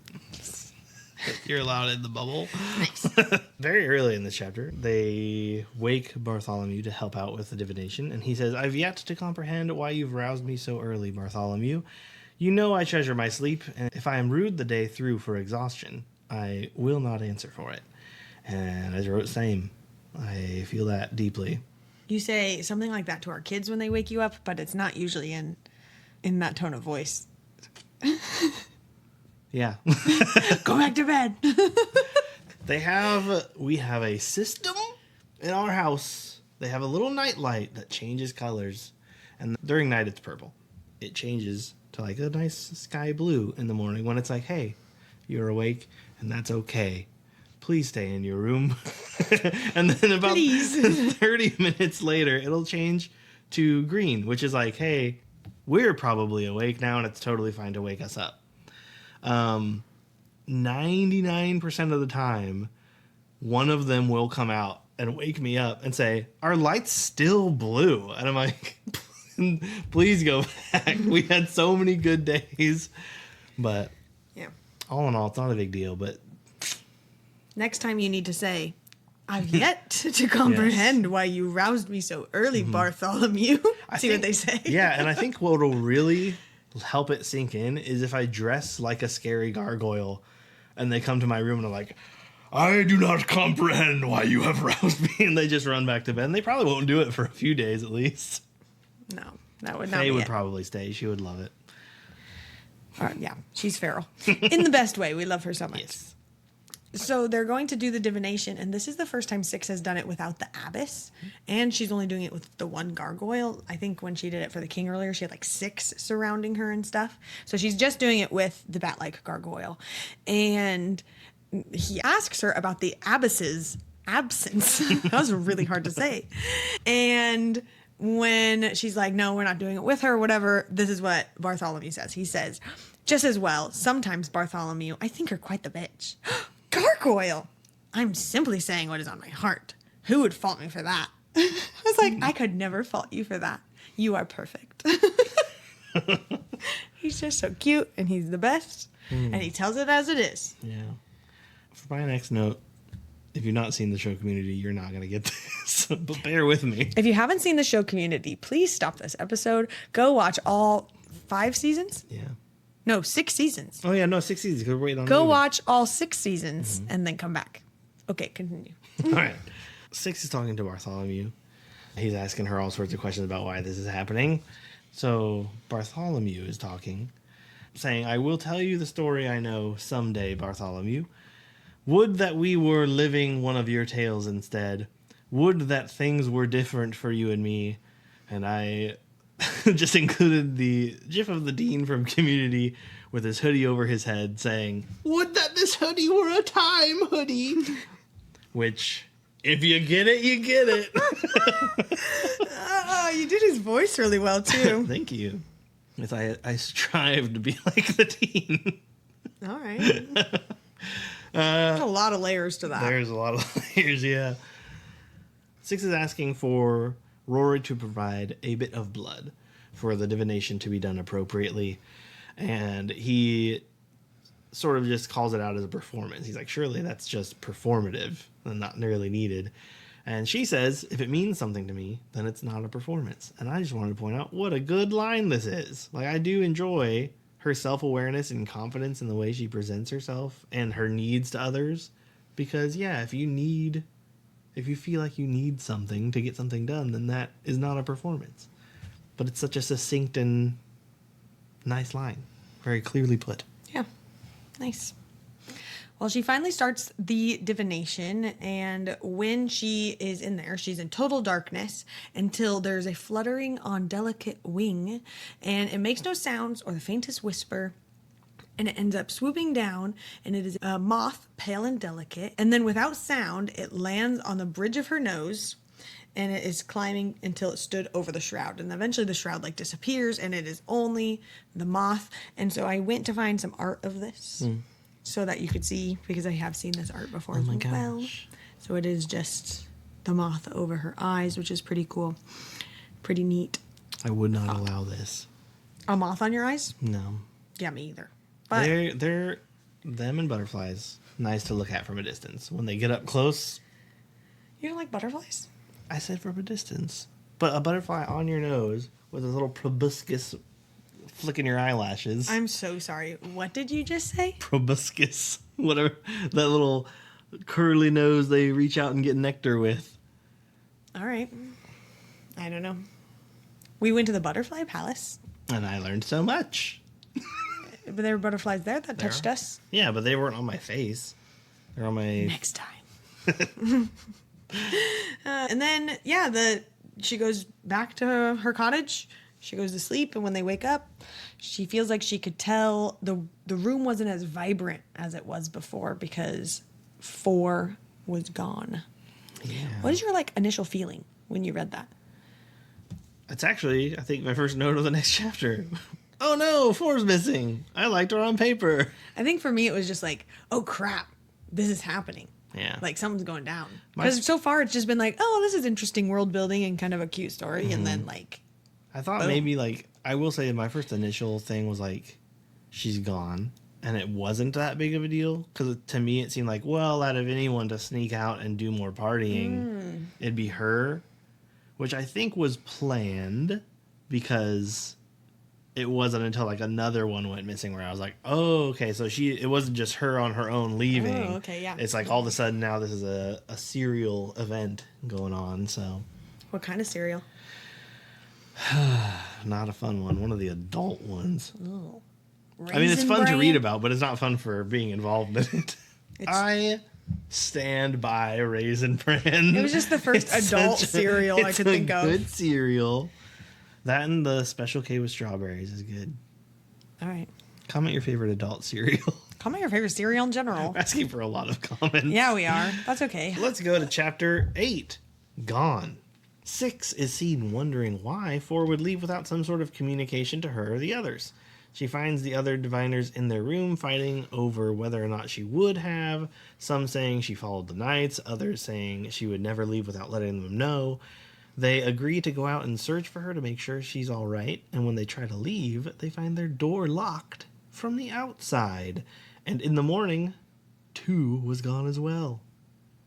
You're allowed in the bubble. Nice. Very early in this chapter, they wake Bartholomew to help out with the divination, and he says, "I've yet to comprehend why you've roused me so early, Bartholomew. You know I treasure my sleep, and if I am rude the day through for exhaustion, I will not answer for it." And I wrote, same. I feel that deeply. You say something like that to our kids when they wake you up, but it's not usually in that tone of voice. Yeah. Go back to bed. We have a system in our house. They have a little night light that changes colors. And during night, it's purple. It changes to like a nice sky blue in the morning when it's like, hey, you're awake and that's okay. Please stay in your room. And then about 30 minutes later, it'll change to green, which is like, hey, we're probably awake now and it's totally fine to wake us up. 99% of the time, one of them will come out and wake me up and say, "Our light's still blue." And I'm like, please go back. We had so many good days. But Yeah. all in all, it's not a big deal. But Next time you need to say, I've yet to comprehend why you roused me so early, Bartholomew. See what they say? Yeah, and I think what will really help it sink in is if I dress like a scary gargoyle and they come to my room and are like, I do not comprehend why you have roused me, and they just run back to bed. And they probably won't do it for a few days at least. No, that would not Faye be would it. probably stay. She would love it. Yeah, she's feral. In the best way. We love her so much. Yes. So they're going to do the divination, and this is the first time Six has done it without the abbess, and she's only doing it with the one gargoyle. I think when she did it for the king earlier, she had like 6 surrounding her and stuff. So she's just doing it with the bat-like gargoyle. And he asks her about the abbess's absence. That was really hard to say. And when she's like, no, we're not doing it with her, whatever, this is what Bartholomew says. He says, just as well, sometimes, Bartholomew, I think her quite the bitch. Gargoyle! I'm simply saying what is on my heart. Who would fault me for that? I was like, I could never fault you for that. You are perfect. He's just so cute, and he's the best, and he tells it as it is. Yeah. For my next note, if you've not seen the show Community, you're not going to get this, but bear with me. If you haven't seen the show Community, please stop this episode. Go watch all 5 seasons. Yeah. No, 6 seasons. Oh, yeah, no, 6 seasons. We're waiting on Go movie. watch all 6 seasons and then come back. Okay, continue. All right. Six is talking to Bartholomew. He's asking her all sorts of questions about why this is happening. So Bartholomew is talking, saying, I will tell you the story I know someday, Bartholomew. Would that we were living one of your tales instead. Would that things were different for you and me. And I just included the gif of the dean from Community with his hoodie over his head saying, would that this hoodie were a time hoodie. Which, if you get it, you get it. Oh, you did his voice really well, too. Thank you. As I strive to be like the dean. All right. There's a lot of layers to that. There's a lot of layers, yeah. Six is asking for Rory to provide a bit of blood for the divination to be done appropriately. And he sort of just calls it out as a performance. He's like, surely that's just performative and not nearly needed. And she says, if it means something to me, then it's not a performance. And I just wanted to point out what a good line this is. Like, I do enjoy her self-awareness and confidence in the way she presents herself and her needs to others. Because, yeah, if you feel like you need something to get something done, then that is not a performance. But it's such a succinct and nice line. Very clearly put. Yeah. Nice. Well, she finally starts the divination, and when she is in there, she's in total darkness until there's a fluttering on delicate wing, and it makes no sounds or the faintest whisper, and it ends up swooping down, and it is a moth, pale and delicate, and then without sound, it lands on the bridge of her nose, and it is climbing until it stood over the shroud, and eventually the shroud like disappears, and it is only the moth. And so I went to find some art of this so that you could see, because I have seen this art before as well. So it is just the moth over her eyes, which is pretty cool, pretty neat. I would not allow this. A moth on your eyes? No. Yeah, me either. But They're them and butterflies. Nice to look at from a distance. When they get up close, you don't like butterflies? I said from a distance. But a butterfly on your nose with a little proboscis flicking your eyelashes. I'm so sorry. What did you just say? Proboscis. Whatever. That little curly nose they reach out and get nectar with. All right. I don't know. We went to the butterfly palace. And I learned so much. But there were butterflies there that touched us. Yeah, but they weren't on my face. They're on my... Next time. And then, yeah, she goes back to her cottage. She goes to sleep, and when they wake up, she feels like she could tell the room wasn't as vibrant as it was before because 4 was gone. Yeah. What is your initial feeling when you read that? It's actually, I think, my first note of the next chapter. Oh no, 4's missing. I liked her on paper. I think for me it was just like, oh crap, this is happening. Yeah. Like something's going down. Because so far it's just been like, oh, this is interesting world building and kind of a cute story. And then I thought maybe I will say my first initial thing was she's gone. and it wasn't that big of a deal. Because to me, it seemed like, well, out of anyone to sneak out and do more partying, it'd be her, which I think was planned because it wasn't until like another one went missing where I was like, oh, okay, so it wasn't just her on her own leaving. Oh, okay, yeah. It's like all of a sudden now this is a serial event going on, so. What kind of cereal? Not a fun one. One of the adult ones. Oh. I mean, it's fun Raisin to Bran? read about, but it's not fun for being involved in it. I stand by Raisin Bran. It was just the first adult cereal I could think of. It's a good cereal. That and the Special K with strawberries is good. All right. Comment your favorite adult cereal. Comment your favorite cereal in general. We're asking for a lot of comments. Yeah, we are. That's okay. Let's go to chapter 8. Gone. 6 is seen wondering why 4 would leave without some sort of communication to her or the others. She finds the other diviners in their room fighting over whether or not she would have, some saying she followed the knights, others saying she would never leave without letting them know. They agree to go out and search for her to make sure she's all right, and when they try to leave, they find their door locked from the outside. And in the morning, 2 was gone as well.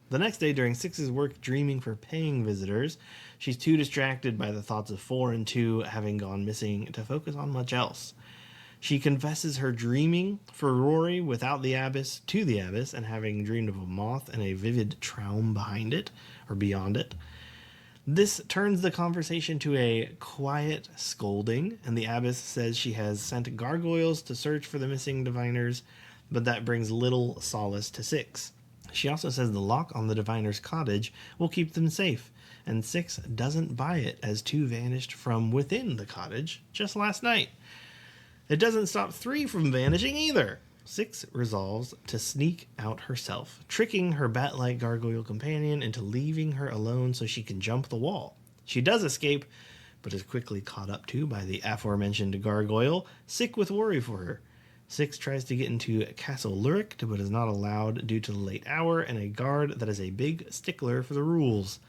The next day, during 6's work dreaming for paying visitors, she's too distracted by the thoughts of 4 and 2 having gone missing to focus on much else. She confesses her dreaming for Rory without the abyss to the abyss and having dreamed of a moth and a vivid traum behind it, or beyond it. This turns the conversation to a quiet scolding, and the abbess says she has sent gargoyles to search for the missing diviners, but that brings little solace to 6. She also says the lock on the diviner's cottage will keep them safe, and 6 doesn't buy it as 2 vanished from within the cottage just last night. It doesn't stop 3 from vanishing either. 6 resolves to sneak out herself, tricking her bat-like gargoyle companion into leaving her alone so she can jump the wall. She does escape, but is quickly caught up to by the aforementioned gargoyle, sick with worry for her. 6 tries to get into Castle Lyric, but is not allowed due to the late hour and a guard that is a big stickler for the rules.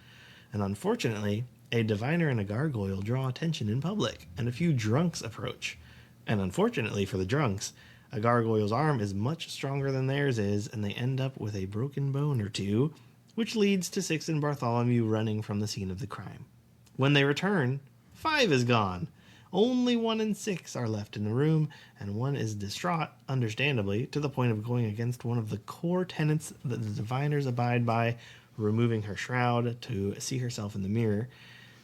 And unfortunately, a diviner and a gargoyle draw attention in public, and a few drunks approach. And unfortunately for the drunks, a gargoyle's arm is much stronger than theirs is, and they end up with a broken bone or two, which leads to 6 and Bartholomew running from the scene of the crime. When they return, 5 is gone. Only 1 and 6 are left in the room, and 1 is distraught, understandably, to the point of going against one of the core tenets that the diviners abide by, removing her shroud to see herself in the mirror,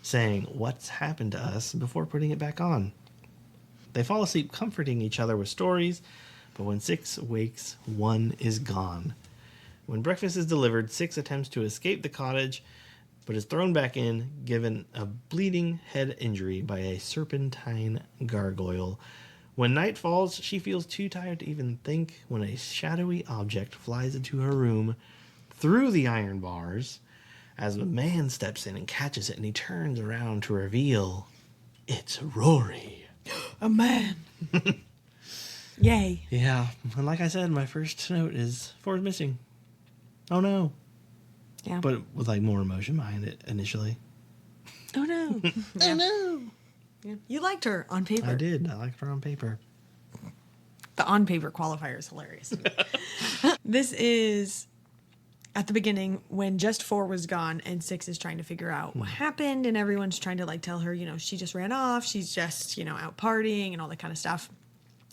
saying, "What's happened to us?" before putting it back on. They fall asleep comforting each other with stories, but when 6 wakes, 1 is gone. When breakfast is delivered, 6 attempts to escape the cottage, but is thrown back in, given a bleeding head injury by a serpentine gargoyle. When night falls, she feels too tired to even think when a shadowy object flies into her room through the iron bars as a man steps in and catches it, and he turns around to reveal it's Rory. A man. Yay. Yeah, and like I said, my first note is 4 is missing. Oh no. Yeah. But with like more emotion behind it initially. Oh no. Oh no. Yeah. You liked her on paper. I did. I liked her on paper. The on paper qualifier is hilarious. This is at the beginning when just 4 was gone and 6 is trying to figure out what happened, and everyone's trying to like tell her, you know, she just ran off, she's just, you know, out partying and all that kind of stuff.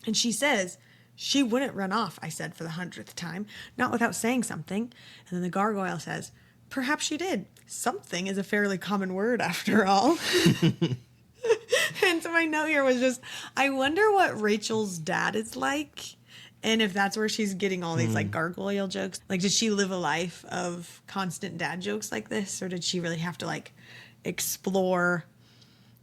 And she says, "She wouldn't run off," I said for the 100th time, not without saying something. And then the gargoyle says, "Perhaps she did. Something is a fairly common word after all." And so my note here was just, I wonder what Rachel's dad is like. And if that's where she's getting all these like gargoyle jokes. Like, did she live a life of constant dad jokes like this? Or did she really have to like explore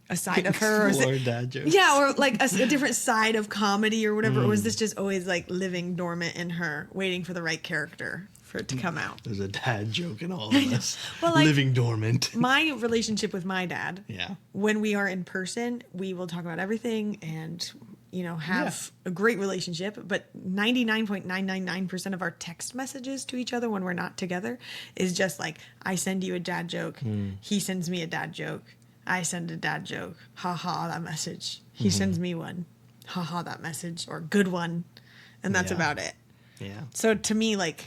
a side of her? Or is it, dad jokes. yeah, or like a different side of comedy or whatever. Or was this just always like living dormant in her, waiting for the right character for it to come out? There's a dad joke in all of us. Well, like, living dormant. My relationship with my dad, Yeah. when we are in person, we will talk about everything and, you know, have a great relationship. But 99.999% of our text messages to each other when we're not together is just like, I send you a dad joke. He sends me a dad joke. I send a dad joke. Ha ha, that message. He sends me one. Ha ha, that message. Or good one. and that's Yeah. about it. Yeah. So to me, like,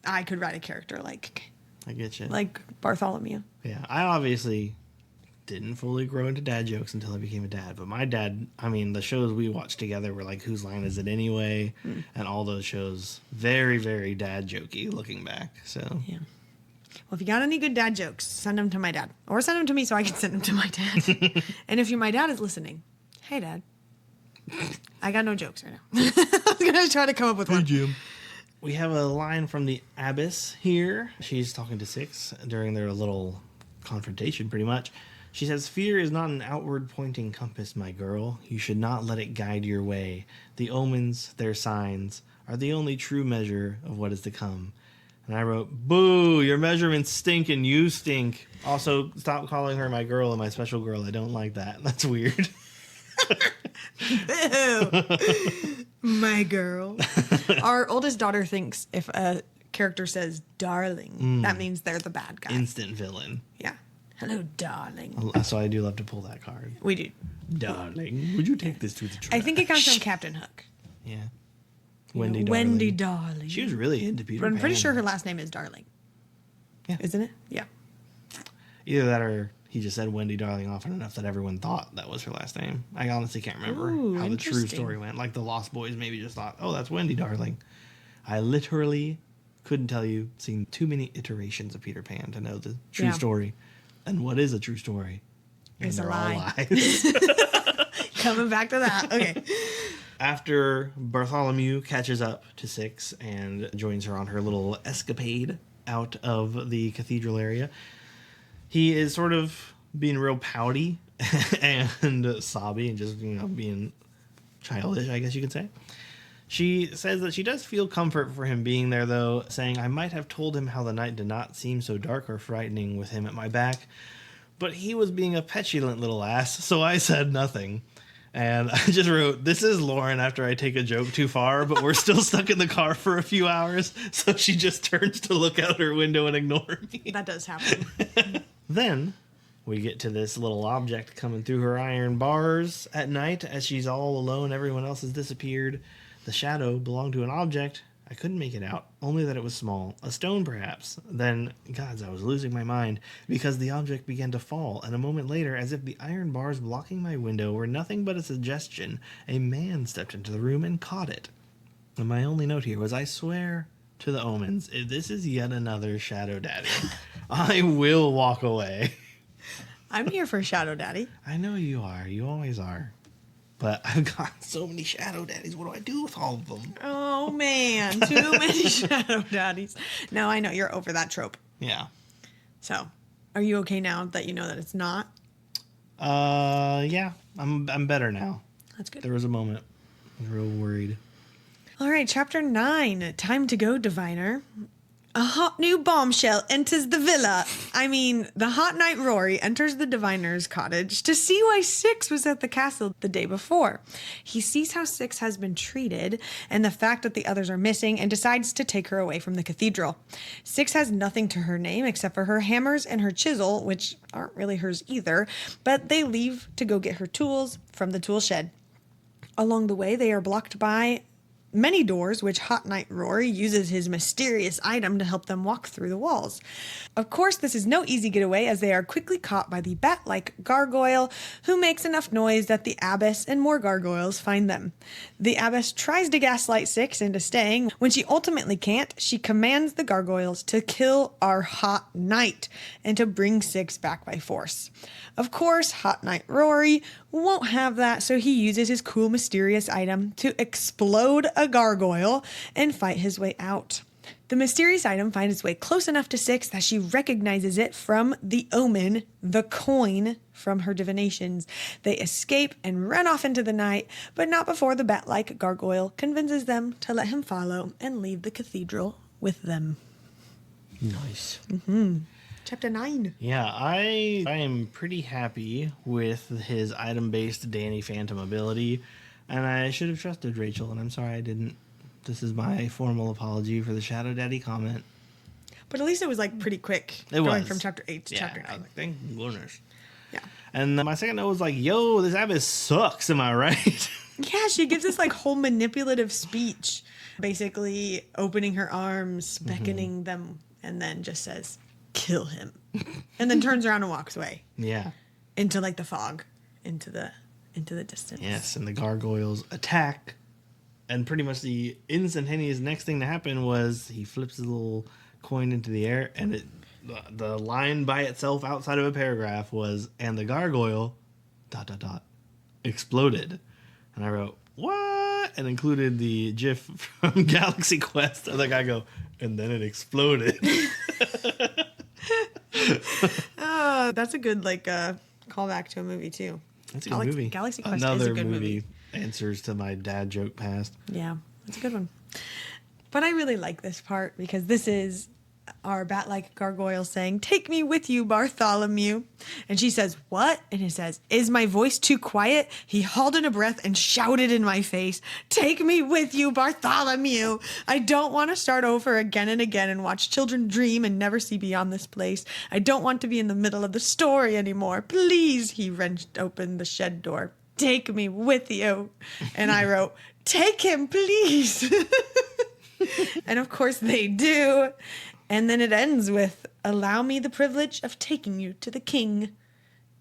I could write a character I get you. like Bartholomew. Yeah. I obviously didn't fully grow into dad jokes until I became a dad. But my dad, I mean, the shows we watched together were like Whose Line Is It Anyway? And all those shows, very, very dad jokey looking back. So, Yeah. Well, if you got any good dad jokes, send them to my dad. Or send them to me so I can send them to my dad. And if my dad is listening, hey, Dad. I got no jokes right now. I was going to try to come up with one. Jim. We have a line from the Abbess here. She's talking to Six during their little confrontation, pretty much. She says, "Fear is not an outward-pointing compass, my girl. You should not let it guide your way. The omens, their signs, are the only true measure of what is to come." And I wrote, "Boo, your measurements stink and you stink. Also, stop calling her my girl and my special girl. I don't like that. That's weird." Ew. My girl. Our oldest daughter thinks if a character says darling, that means they're the bad guy. Instant villain. Yeah. Hello, darling. So I do love to pull that card. We do. Darling, would you take this to the trash? I think it comes from Captain Hook. Yeah. You Wendy know, Darling. Wendy Darling. She was really into Peter But I'm pretty Pan. sure her last name is Darling. Yeah. Isn't it? Yeah. Either that or he just said Wendy Darling often enough that everyone thought that was her last name. I honestly can't remember Ooh, how the true interesting. story went. Like the Lost Boys maybe just thought, oh, that's Wendy Darling. I literally couldn't tell you, seen too many iterations of Peter Pan to know the true Yeah. story. And what is a true story? And It's a they're all lie. lies. Coming back to that. Okay. After Bartholomew catches up to Six and joins her on her little escapade out of the cathedral area, he is sort of being real pouty and sobby and just, being childish, I guess you could say. She says that she does feel comfort for him being there, though, saying, "I might have told him how the night did not seem so dark or frightening with him at my back, but he was being a petulant little ass, so I said nothing." And I just wrote, "This is Lauren after I take a joke too far, but we're still stuck in the car for a few hours, so she just turns to look out her window and ignore me." That does happen. Then we get to this little object coming through her iron bars at night as she's all alone. Everyone else has disappeared. The shadow belonged to an object. I couldn't make it out, only that it was small. A stone, perhaps. Then, gods, I was losing my mind, because the object began to fall, and a moment later, as if the iron bars blocking my window were nothing but a suggestion, a man stepped into the room and caught it. And my only note here was, I swear to the omens, if this is yet another Shadow Daddy, I will walk away. I'm here for Shadow Daddy. I know you are. You always are. But I've got so many Shadow Daddies. What do I do with all of them? Oh, man. Too many Shadow Daddies. No, I know. You're over that trope. Yeah. So, are you okay now that you know that it's not? Yeah. I'm better now. That's good. There was a moment. I was real worried. All right, chapter 9. Time to go, diviner. A hot new bombshell enters the villa. The hot knight Rory enters the diviner's cottage to see why Six was at the castle the day before. He sees how Six has been treated and the fact that the others are missing and decides to take her away from the cathedral. Six has nothing to her name except for her hammers and her chisel, which aren't really hers either, but they leave to go get her tools from the tool shed. Along the way, they are blocked by many doors, which Hot Knight Rory uses his mysterious item to help them walk through the walls. Of course, this is no easy getaway, as they are quickly caught by the bat-like gargoyle, who makes enough noise that the abbess and more gargoyles find them. The abbess tries to gaslight Six into staying. When she ultimately can't, she commands the gargoyles to kill our Hot Knight and to bring Six back by force. Of course, Hot Knight Rory won't have that, so he uses his cool, mysterious item to explode a gargoyle and fight his way out. The mysterious item finds its way close enough to Six that she recognizes it from the omen, the coin from her divinations. They escape and run off into the night, but not before the bat-like gargoyle convinces them to let him follow and leave the cathedral with them. Nice. Chapter 9. Yeah, I am pretty happy with his item-based Danny Phantom ability, and I should have trusted Rachel, and I'm sorry I didn't. This is my formal apology for the Shadow Daddy comment. But at least it was pretty quick. It going was. from chapter 8 to Yeah, chapter I 9. was like, thank goodness. Yeah. And my second note was like, yo, this abbess sucks, am I right? Yeah, she gives this like whole manipulative speech, basically opening her arms, beckoning them, and then just says, "Kill him," and then turns around and walks away. Yeah. Into like the fog, into the distance. Yes, and the gargoyles attack, and pretty much the instantaneous next thing to happen was he flips his little coin into the air, and the line by itself outside of a paragraph was, "And the gargoyle, ... exploded." And I wrote, "What?" And included the GIF from Galaxy Quest of the guy go, "And then it exploded." Oh, that's a good callback to a movie too. That's a good movie. Galaxy Quest Another is a good movie. Answers to my dad joke past. Yeah, that's a good one. But I really like this part because this is our bat-like gargoyle saying, "Take me with you, Bartholomew." And she says, "What?" And he says, "Is my voice too quiet?" He hauled in a breath and shouted in my face, "Take me with you, Bartholomew. I don't want to start over again and again and watch children dream and never see beyond this place. I don't want to be in the middle of the story anymore. Please." He wrenched open the shed door. "Take me with you." And I wrote, "Take him, please." And of course they do. And then it ends with, "Allow me the privilege of taking you to the king." And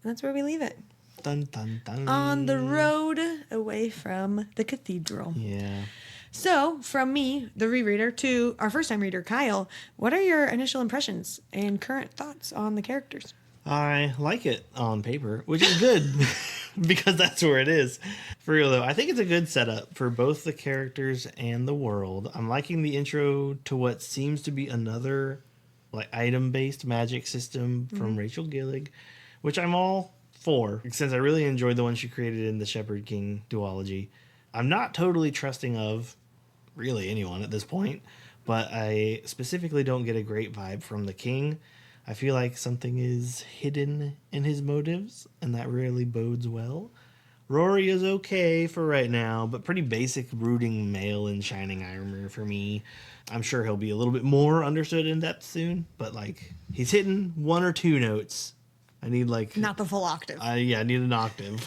that's where we leave it. Dun, dun, dun. On the road away from the cathedral. Yeah. So, from me, the rereader, to our first-time reader, Kyle, what are your initial impressions and current thoughts on the characters? I like it on paper, which is good because that's where it is. For real, though, I think it's a good setup for both the characters and the world. I'm liking the intro to what seems to be another item-based magic system from Rachel Gillig, which I'm all for, since I really enjoyed the one she created in the Shepherd King duology. I'm not totally trusting of really anyone at this point, but I specifically don't get a great vibe from the king. I feel like something is hidden in his motives, and that rarely bodes well. Rory is okay for right now, but pretty basic brooding male in shining armor for me. I'm sure he'll be a little bit more understood in depth soon, but he's hitting one or two notes. I need not the full octave. I need an octave.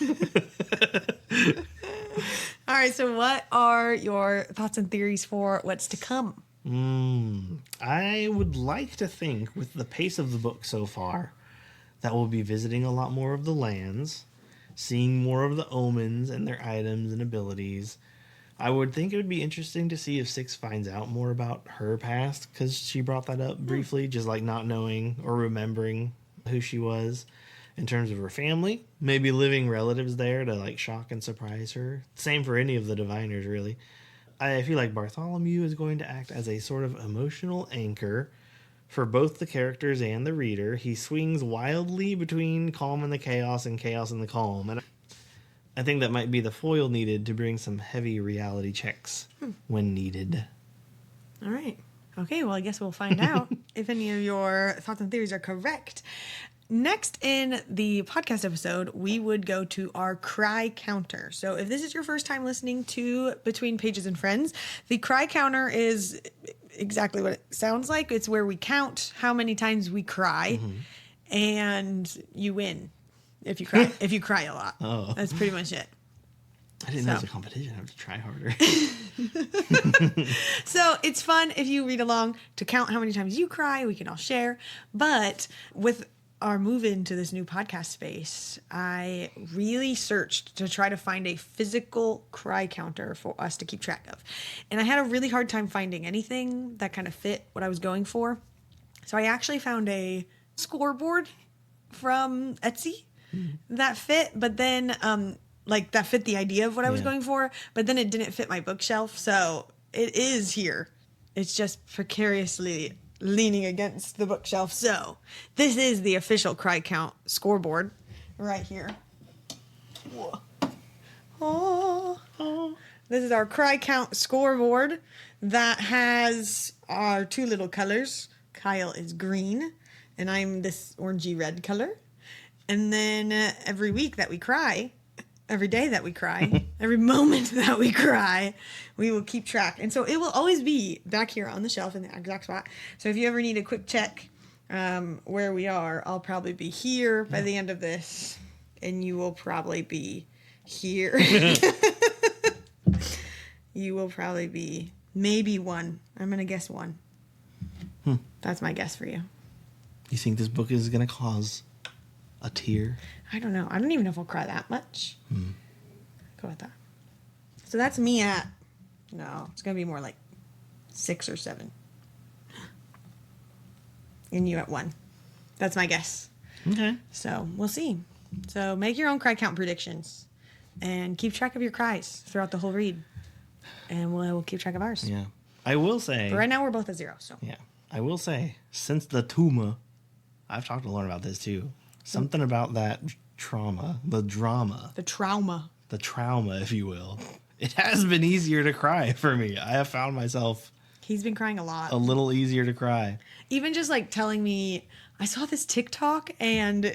All right, so what are your thoughts and theories for what's to come? I would like to think, with the pace of the book so far, that we'll be visiting a lot more of the lands, seeing more of the omens and their items and abilities. I would think it would be interesting to see if Six finds out more about her past, because she brought that up briefly, just not knowing or remembering who she was in terms of her family. Maybe living relatives there to shock and surprise her. Same for any of the diviners, really. I feel like Bartholomew is going to act as a sort of emotional anchor for both the characters and the reader. He swings wildly between calm and the chaos and chaos and the calm. And I think that might be the foil needed to bring some heavy reality checks when needed. All right. Okay, well, I guess we'll find out if any of your thoughts and theories are correct. Next in the podcast episode, we would go to our cry counter. So if this is your first time listening to Between Pages and Friends, the cry counter is exactly what it sounds like. It's where we count how many times we cry, and you win if you cry. If you cry a lot. Oh. That's pretty much it. I didn't know it was a competition. I have to try harder. So it's fun if you read along to count how many times you cry. We can all share. But with our move into this new podcast space, I really searched to try to find a physical cry counter for us to keep track of. And I had a really hard time finding anything that kind of fit what I was going for. So I actually found a scoreboard from Etsy that fit, but then that fit the idea of what I was going for, but then it didn't fit my bookshelf. So it is here. It's just precariously leaning against the bookshelf. So this is the official cry count scoreboard right here. Whoa. Oh. This is our cry count scoreboard that has our two little colors. Kyle is green and I'm this orangey red color. And then every week that we cry, every day that we cry, every moment that we cry, we will keep track. And so it will always be back here on the shelf in the exact spot. So if you ever need a quick check where we are, I'll probably be here by the end of this, and you will probably be here. you will probably be maybe 1. I'm going to guess 1. That's my guess for you. You think this book is going to cause a tear? I don't know. I don't even know if I'll cry that much. Go with that. So that's me at... No, it's going to be more like 6 or 7. And you at 1. That's my guess. Okay. So we'll see. So make your own cry count predictions. And keep track of your cries throughout the whole read. And we'll keep track of ours. Yeah. I will say... But right now we're both at 0, so... Yeah. I will say, since the Tuma, I've talked to Lauren about this too. Something about that trauma, the trauma, if you will. It has been easier to cry for me. I have found myself... He's been crying a lot. A little easier to cry. Even just like telling me, I saw this TikTok and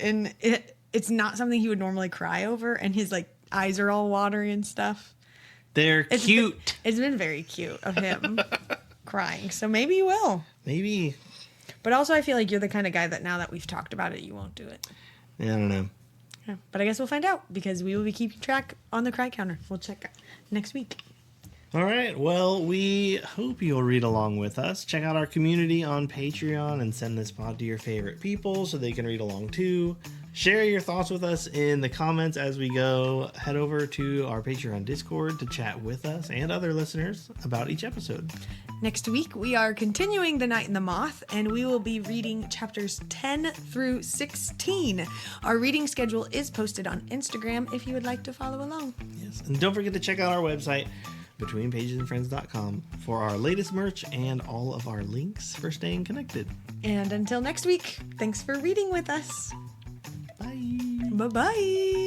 it's not something he would normally cry over. And his like eyes are all watery and stuff. They're cute. It's been very cute of him crying. So maybe you will. Maybe. But also I feel like you're the kind of guy that now that we've talked about it, you won't do it. Yeah, I don't know. Yeah, but I guess we'll find out because we will be keeping track on the cry counter. We'll check next week. All right. Well, we hope you'll read along with us. Check out our community on Patreon and send this pod to your favorite people so they can read along too. Share your thoughts with us in the comments as we go. Head over to our Patreon Discord to chat with us and other listeners about each episode. Next week, we are continuing The Night in the Moth, and we will be reading chapters 10 through 16. Our reading schedule is posted on Instagram if you would like to follow along. Yes. And don't forget to check out our website, betweenpagesandfriends.com, for our latest merch and all of our links for staying connected. And until next week, thanks for reading with us. Bye. Bye-bye.